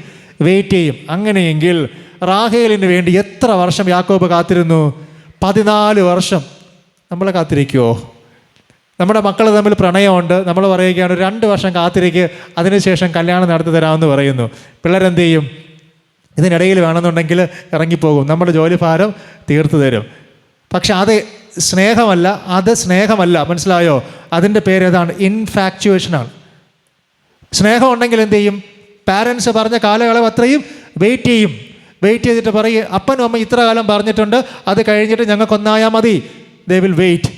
വെയിറ്റ് ചെയ്യും. അങ്ങനെയെങ്കിൽ റാഹേലിന് വേണ്ടി എത്ര വർഷം യാക്കോബ് കാത്തിരുന്നു? 14 വർഷം. നമ്മൾ കാത്തിരിക്കുമോ? നമ്മുടെ മക്കൾ തമ്മിൽ പ്രണയമുണ്ട്, നമ്മൾ പറയുകയാണ് 2 വർഷം കാത്തിരിക്കുക, അതിനുശേഷം കല്യാണം നടത്തി തരാമെന്ന് പറയുന്നു. പിള്ളേരെന്ത് ചെയ്യും? ഇതിനിടയിൽ വേണമെന്നുണ്ടെങ്കിൽ ഇറങ്ങിപ്പോകും, നമ്മുടെ ജോലിഭാരം തീർത്തു തരും. പക്ഷെ അത് സ്നേഹമല്ല, മനസ്സിലായോ? അതിൻ്റെ പേര് ഏതാണ്? ഇൻഫാക്ച്വേഷനാണ്. സ്നേഹം ഉണ്ടെങ്കിൽ എന്ത് ചെയ്യും? പാരൻസ് പറഞ്ഞ കാലയളവ് അത്രയും വെയിറ്റ് ചെയ്യും. വെയിറ്റ് ചെയ്തിട്ട് പറയും, അപ്പനും അമ്മ ഇത്ര കാലം പറഞ്ഞിട്ടുണ്ട്, അത് കഴിഞ്ഞിട്ട് ഞങ്ങൾക്ക് ഒന്നായാൽ മതി. They will wait.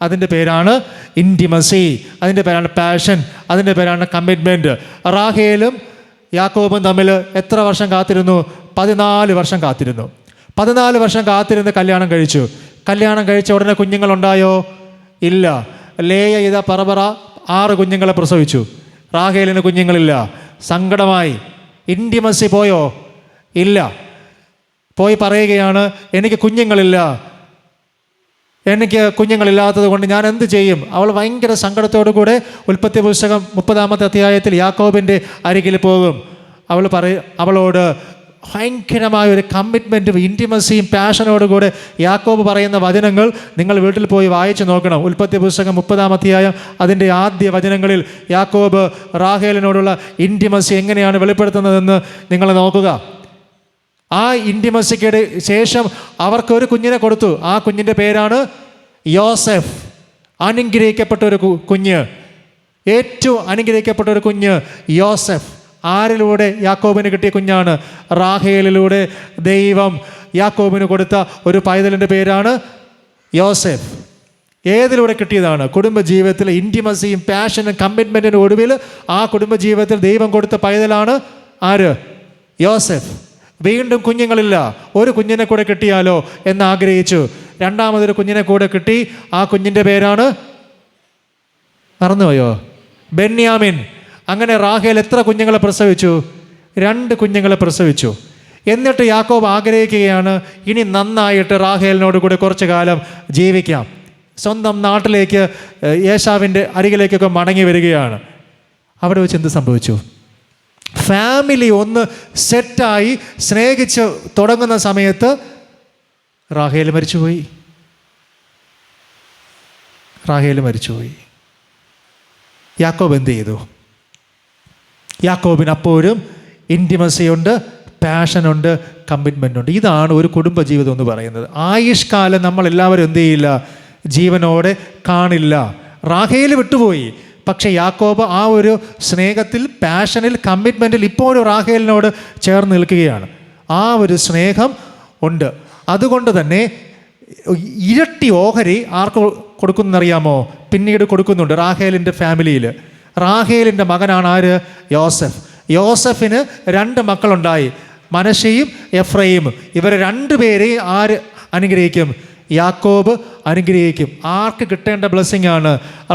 അതിൻ്റെ പേരാണ് ഇൻറ്റിമസി, അതിൻ്റെ പേരാണ് പാഷൻ, അതിൻ്റെ പേരാണ് കമ്മിറ്റ്മെൻറ്റ്. റാഹേലും യാക്കോബും തമ്മിൽ എത്ര വർഷം കാത്തിരുന്നു? 14 വർഷം കാത്തിരുന്നു. 14 വർഷം കാത്തിരുന്ന് കല്യാണം കഴിച്ചു. കല്യാണം കഴിച്ച ഉടനെ കുഞ്ഞുങ്ങളുണ്ടായോ? ഇല്ല. ലേയ ഇതാ പറ 6 കുഞ്ഞുങ്ങളെ പ്രസവിച്ചു. റാഹേലിന് കുഞ്ഞുങ്ങളില്ല. സങ്കടമായി. ഇൻറ്റിമസി പോയോ? ഇല്ല. പോയി പറയുകയാണ്, എനിക്ക് കുഞ്ഞുങ്ങളില്ല, എനിക്ക് കുഞ്ഞുങ്ങളില്ലാത്തത് കൊണ്ട് ഞാൻ എന്ത് ചെയ്യും? അവൾ ഭയങ്കര സങ്കടത്തോടു കൂടെ ഉൽപ്പത്തി പുസ്തകം 30-ാമത്തെ അധ്യായത്തിൽ യാക്കോബിൻ്റെ അരികിൽ പോകും. അവളോട് ഭയങ്കരമായ ഒരു കമ്മിറ്റ്മെൻറ്റും ഇൻറ്റിമസിയും പാഷനോടുകൂടെ യാക്കോബ് പറയുന്ന വചനങ്ങൾ നിങ്ങൾ വീട്ടിൽ പോയി വായിച്ചു നോക്കണം. ഉൽപ്പത്തി പുസ്തകം 30-ാം അധ്യായം അതിൻ്റെ ആദ്യ വചനങ്ങളിൽ യാക്കോബ് റാഹേലിനോടുള്ള ഇൻറ്റിമസി എങ്ങനെയാണ് വെളിപ്പെടുത്തുന്നതെന്ന് നിങ്ങൾ നോക്കുക. ആ ഇൻറ്റിമസിക്ക് ശേഷം അവർക്കൊരു കുഞ്ഞിനെ കൊടുത്തു. ആ കുഞ്ഞിൻ്റെ പേരാണ് യോസെഫ്. അനുഗ്രഹിക്കപ്പെട്ട ഒരു കുഞ്ഞ്, ഏറ്റവും അനുഗ്രഹിക്കപ്പെട്ട ഒരു കുഞ്ഞ് യോസെഫ്. ആരിലൂടെ? യാക്കോബിന് കിട്ടിയ കുഞ്ഞാണ്. റാഹേലിലൂടെ ദൈവം യാക്കോബിന് കൊടുത്ത ഒരു പൈതലിൻ്റെ പേരാണ് യോസെഫ്. ഏതിലൂടെ കിട്ടിയതാണ്? കുടുംബജീവിതത്തിൽ ഇൻറ്റിമസിയും പാഷനും കമ്മിറ്റ്മെൻറ്റിനും ഒടുവിൽ ആ കുടുംബജീവിതത്തിൽ ദൈവം കൊടുത്ത പൈതലാണ് ആര്? യോസെഫ്. വീണ്ടും കുഞ്ഞുങ്ങളില്ല, ഒരു കുഞ്ഞിനെ കൂടെ കിട്ടിയാലോ എന്നാഗ്രഹിച്ചു. രണ്ടാമതൊരു കുഞ്ഞിനെ കൂടെ കിട്ടി. ആ കുഞ്ഞിൻ്റെ പേരാണ്, മറന്നുപോയോ? ബെന്യാമിൻ. അങ്ങനെ റാഹേൽ എത്ര കുഞ്ഞുങ്ങളെ പ്രസവിച്ചു? 2 കുഞ്ഞുങ്ങളെ പ്രസവിച്ചു. എന്നിട്ട് യാക്കോബ് ആഗ്രഹിക്കുകയാണ്, ഇനി നന്നായിട്ട് റാഹേലിനോട് കൂടെ കുറച്ചു കാലം ജീവിക്കാം. സ്വന്തം നാട്ടിലേക്ക് ഏശാവിൻ്റെ അരികിലേക്കൊക്കെ മടങ്ങി വരികയാണ്. അവിടെ വെച്ച് എന്ത് സംഭവിച്ചു? ഫാമിലി ഒന്ന് സെറ്റായി സ്നേഹിച്ച് തുടങ്ങുന്ന സമയത്ത് റാഹേൽ മരിച്ചുപോയി. യാക്കോബ് എന്ത് ചെയ്തു? യാക്കോബിന് അപ്പോഴും ഇൻറ്റിമസിയുണ്ട്, പാഷനുണ്ട്, കമ്മിറ്റ്മെൻ്റ് ഉണ്ട്. ഇതാണ് ഒരു കുടുംബജീവിതം എന്ന് പറയുന്നത്. ആയുഷ്കാലം നമ്മളെല്ലാവരും എന്ത് ചെയ്യില്ല? ജീവനോടെ കാണില്ല. റാഹേൽ വിട്ടുപോയി. പക്ഷേ യാക്കോബ് ആ ഒരു സ്നേഹത്തിൽ, പാഷനിൽ, കമ്മിറ്റ്മെൻറ്റിൽ ഇപ്പോഴും റാഹേലിനോട് ചേർന്ന് നിൽക്കുകയാണ്. ആ ഒരു സ്നേഹം ഉണ്ട്. അതുകൊണ്ട് തന്നെ ഇരട്ടി ഓഹരി ആർക്ക് കൊടുക്കുന്നറിയാമോ? പിന്നീട് കൊടുക്കുന്നുണ്ട് റാഹേലിൻ്റെ ഫാമിലിയിൽ. റാഹേലിൻ്റെ മകനാണ് ആര്? യോസെഫ്. യോസെഫിന് 2 മക്കളുണ്ടായി, മനശ്ശെയും എഫ്രൈമും. ഇവരെ 2 പേരെയും ആര് അനുഗ്രഹിക്കും? യാക്കോബ് അനുഗ്രഹിക്കും. ആർക്ക് കിട്ടേണ്ട ബ്ലെസ്സിങ് ആണ്?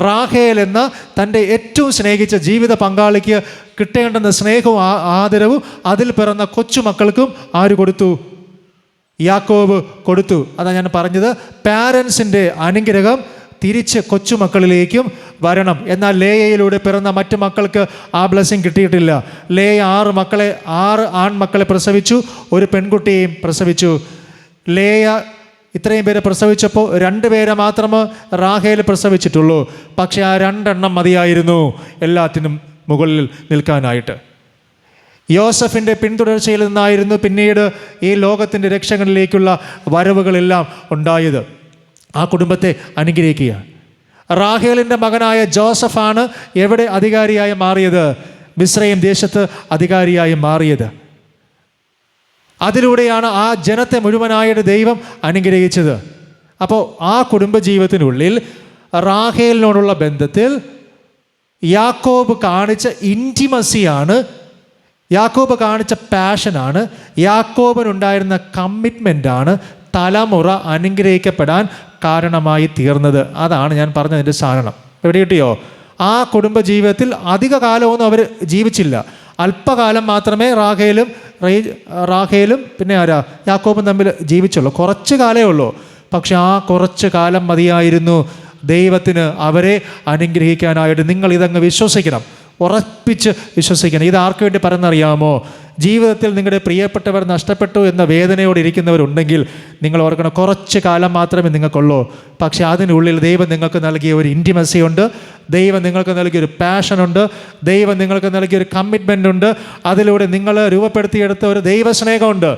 റാഹേൽ എന്ന തൻ്റെ ഏറ്റവും സ്നേഹിച്ച ജീവിത പങ്കാളിക്ക് കിട്ടേണ്ടുന്ന സ്നേഹവും ആദരവും അതിൽ പിറന്ന കൊച്ചുമക്കൾക്കും ആര് കൊടുത്തു? യാക്കോബ് കൊടുത്തു. അതാണ് ഞാൻ പറഞ്ഞത്, പാരൻസിൻ്റെ അനുഗ്രഹം തിരിച്ച് കൊച്ചുമക്കളിലേക്കും വരണം. എന്നാൽ ലേയയിലൂടെ പിറന്ന മറ്റു മക്കൾക്ക് ആ ബ്ലെസ്സിങ് കിട്ടിയിട്ടില്ല. ലേയ 6 ആൺമക്കളെ പ്രസവിച്ചു, ഒരു പെൺകുട്ടിയെയും പ്രസവിച്ചു. ലേയ ഇത്രയും പേരെ പ്രസവിച്ചപ്പോൾ 2 പേരെ മാത്രമേ റാഹേൽ പ്രസവിച്ചിട്ടുള്ളൂ. പക്ഷേ ആ 2 എണ്ണം മതിയായിരുന്നു എല്ലാത്തിനും മുകളിൽ നിൽക്കാനായിട്ട്. യോസഫിൻ്റെ പിന്തുടർച്ചയിൽ നിന്നായിരുന്നു പിന്നീട് ഈ ലോകത്തിൻ്റെ രക്ഷകളിലേക്കുള്ള വരവുകളെല്ലാം ഉണ്ടായത്. ആ കുടുംബത്തെ അനുഗ്രഹിക്കുക. റാഹേലിൻ്റെ മകനായ ജോസഫാണ് എവിടെ അധികാരിയായി മാറിയത്? മിസ്രയീം ദേശത്ത് അധികാരിയായി മാറിയത്. അതിലൂടെയാണ് ആ ജനത്തെ മുഴുവനായിട്ട് ദൈവം അനുഗ്രഹിച്ചത്. അപ്പോൾ ആ കുടുംബജീവിതത്തിനുള്ളിൽ റാഹേലിനോടുള്ള ബന്ധത്തിൽ യാക്കോബ് കാണിച്ച ഇൻറ്റിമസിയാണ്, യാക്കോബ് കാണിച്ച പാഷനാണ്, യാക്കോബിനുണ്ടായിരുന്ന കമ്മിറ്റ്മെൻ്റാണ് തലമുറ അനുഗ്രഹിക്കപ്പെടാൻ കാരണമായി തീർന്നത്. അതാണ് ഞാൻ പറഞ്ഞതിൻ്റെ സാരണം. എവിടെ കിട്ടിയോ? ആ കുടുംബജീവിതത്തിൽ അധിക കാലമൊന്നും അവർ ജീവിച്ചില്ല. അല്പകാലം മാത്രമേ റാഹേലും പിന്നെ യാക്കോബും തമ്മിൽ ജീവിച്ചുള്ളൂ. കുറച്ച് കാലമേ ഉള്ളൂ. പക്ഷെ ആ കുറച്ച് കാലം മതിയായിരുന്നു ദൈവത്തിന് അവരെ അനുഗ്രഹിക്കാനായിട്ട്. നിങ്ങൾ ഇതങ്ങ് വിശ്വസിക്കണം, ഉറപ്പിച്ച് വിശ്വസിക്കണം. ഇത് ആർക്ക് വേണ്ടി പറയുന്നറിയാമോ? ജീവിതത്തിൽ നിങ്ങളുടെ പ്രിയപ്പെട്ടവർ നഷ്ടപ്പെട്ടു എന്ന വേദനയോടെ ഇരിക്കുന്നവരുണ്ടെങ്കിൽ നിങ്ങൾ ഓർക്കണം, കുറച്ച് കാലം മാത്രമേ നിങ്ങൾക്കുള്ളൂ. പക്ഷേ അതിനുള്ളിൽ ദൈവം നിങ്ങൾക്ക് നൽകിയ ഒരു ഇൻറ്റിമസി ഉണ്ട്, ദൈവം നിങ്ങൾക്ക് നൽകിയൊരു പാഷനുണ്ട്, ദൈവം നിങ്ങൾക്ക് നൽകിയൊരു കമ്മിറ്റ്മെൻ്റ് ഉണ്ട്. അതിലൂടെ നിങ്ങൾ രൂപപ്പെടുത്തിയെടുത്ത ഒരു ദൈവസ്നേഹമുണ്ട്.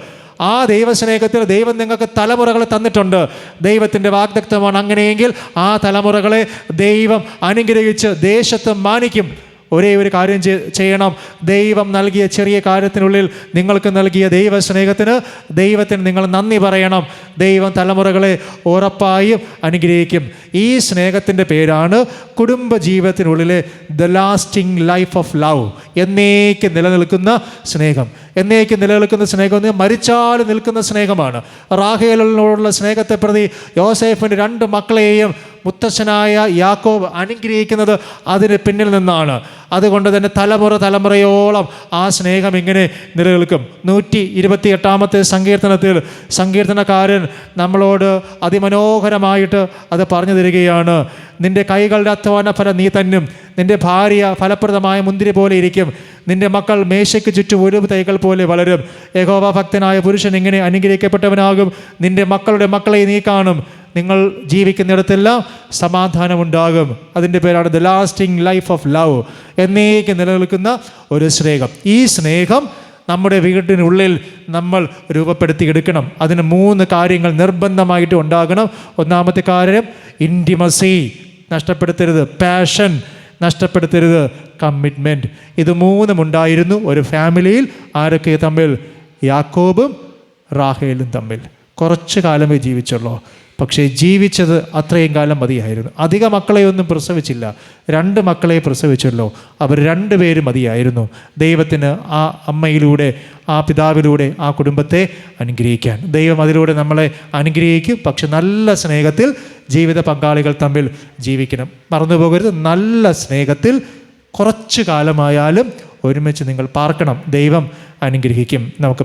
ആ ദൈവസ്നേഹത്തിൽ ദൈവം നിങ്ങൾക്ക് തലമുറകളെ തന്നിട്ടുണ്ട്. ദൈവത്തിൻ്റെ വാഗ്ദത്തമാണ്. അങ്ങനെയെങ്കിൽ ആ തലമുറകളെ ദൈവം അനുഗ്രഹിച്ച് ദേശത്ത് മാനിക്കും. ഒരേ ഒരു കാര്യം ചെയ്യണം. ദൈവം നൽകിയ ചെറിയ കാര്യത്തിനുള്ളിൽ നിങ്ങൾക്ക് നൽകിയ ദൈവ സ്നേഹത്തിന് ദൈവത്തിന് നിങ്ങൾ നന്ദി പറയണം. ദൈവം തലമുറകളെ ഉറപ്പായും അനുഗ്രഹിക്കും. ഈ സ്നേഹത്തിൻ്റെ പേരാണ് കുടുംബ ജീവിതത്തിനുള്ളിലെ the lasting life of love. എന്നേക്ക് നിലനിൽക്കുന്ന സ്നേഹം. എന്നേക്ക് നിലനിൽക്കുന്ന സ്നേഹം എന്ന് മരിച്ചാലും നിൽക്കുന്ന സ്നേഹമാണ്. റാഹേലിനോടുള്ള സ്നേഹത്തെ പ്രതി യോസേഫിന് 2 മക്കളെയും മുത്തച്ഛനായ യാക്കോബ് അനുഗ്രഹിക്കുന്നത് അതിന് പിന്നിൽ നിന്നാണ്. അതുകൊണ്ട് തന്നെ തലമുറയോളം ആ സ്നേഹം ഇങ്ങനെ നിലനിൽക്കും. 128-ാമത്തെ സങ്കീർത്തനത്തിൽ സങ്കീർത്തനക്കാരൻ നമ്മളോട് അതിമനോഹരമായിട്ട് അത് പറഞ്ഞു തരികയാണ്. നിന്റെ കൈകളുടെ അധ്വാന ഫലം നീ തന്നും, നിന്റെ ഭാര്യ ഫലപ്രദമായ മുന്തിരി പോലെ ഇരിക്കും, നിന്റെ മക്കൾ മേശയ്ക്ക് ചുറ്റും ഒരു തൈകൾ പോലെ വളരും. യഹോവ ഭക്തനായ പുരുഷൻ ഇങ്ങനെ അനുഗ്രഹിക്കപ്പെട്ടവനാകും. നിന്റെ മക്കളുടെ മക്കളെ നീ കാണും. നിങ്ങൾ ജീവിക്കുന്നിടത്തെല്ലാം സമാധാനമുണ്ടാകും. അതിൻ്റെ പേരാണ് the lasting life of love. എന്നേക്ക് നിലനിൽക്കുന്ന ഒരു സ്നേഹം. ഈ സ്നേഹം നമ്മുടെ വീട്ടിനുള്ളിൽ നമ്മൾ രൂപപ്പെടുത്തിയെടുക്കണം. അതിന് 3 കാര്യങ്ങൾ നിർബന്ധമായിട്ട് ഉണ്ടാകണം. ഒന്നാമത്തെ കാര്യം ഇൻറ്റിമസി നഷ്ടപ്പെടുത്തരുത്, പാഷൻ നഷ്ടപ്പെടുത്തരുത്, കമ്മിറ്റ്മെൻറ്റ്. ഇത് 3 ഉണ്ടായിരുന്നു ഒരു ഫാമിലിയിൽ. ആരൊക്കെ തമ്മിൽ? യാക്കോബും റാഹേലും തമ്മിൽ. കുറച്ച് കാലമേ ജീവിച്ചുള്ളൂ, പക്ഷേ ജീവിച്ചത് അത്രയും കാലം മതിയായിരുന്നു. അധിക മക്കളെയൊന്നും പ്രസവിച്ചില്ല, 2 മക്കളെ പ്രസവിച്ചല്ലോ. അവർ 2 പേരും മതിയായിരുന്നു ദൈവത്തിന് ആ അമ്മയിലൂടെ, ആ പിതാവിലൂടെ ആ കുടുംബത്തെ അനുഗ്രഹിക്കാൻ. ദൈവം അതിലൂടെ നമ്മളെ അനുഗ്രഹിക്കും. പക്ഷെ നല്ല സ്നേഹത്തിൽ ജീവിത പങ്കാളികൾ തമ്മിൽ ജീവിക്കണം. മറന്നു പോകരുത്, നല്ല സ്നേഹത്തിൽ കുറച്ചു കാലമായാലും ഒരുമിച്ച് നിങ്ങൾ പാർക്കണം. ദൈവം അനുഗ്രഹിക്കും. നമുക്ക്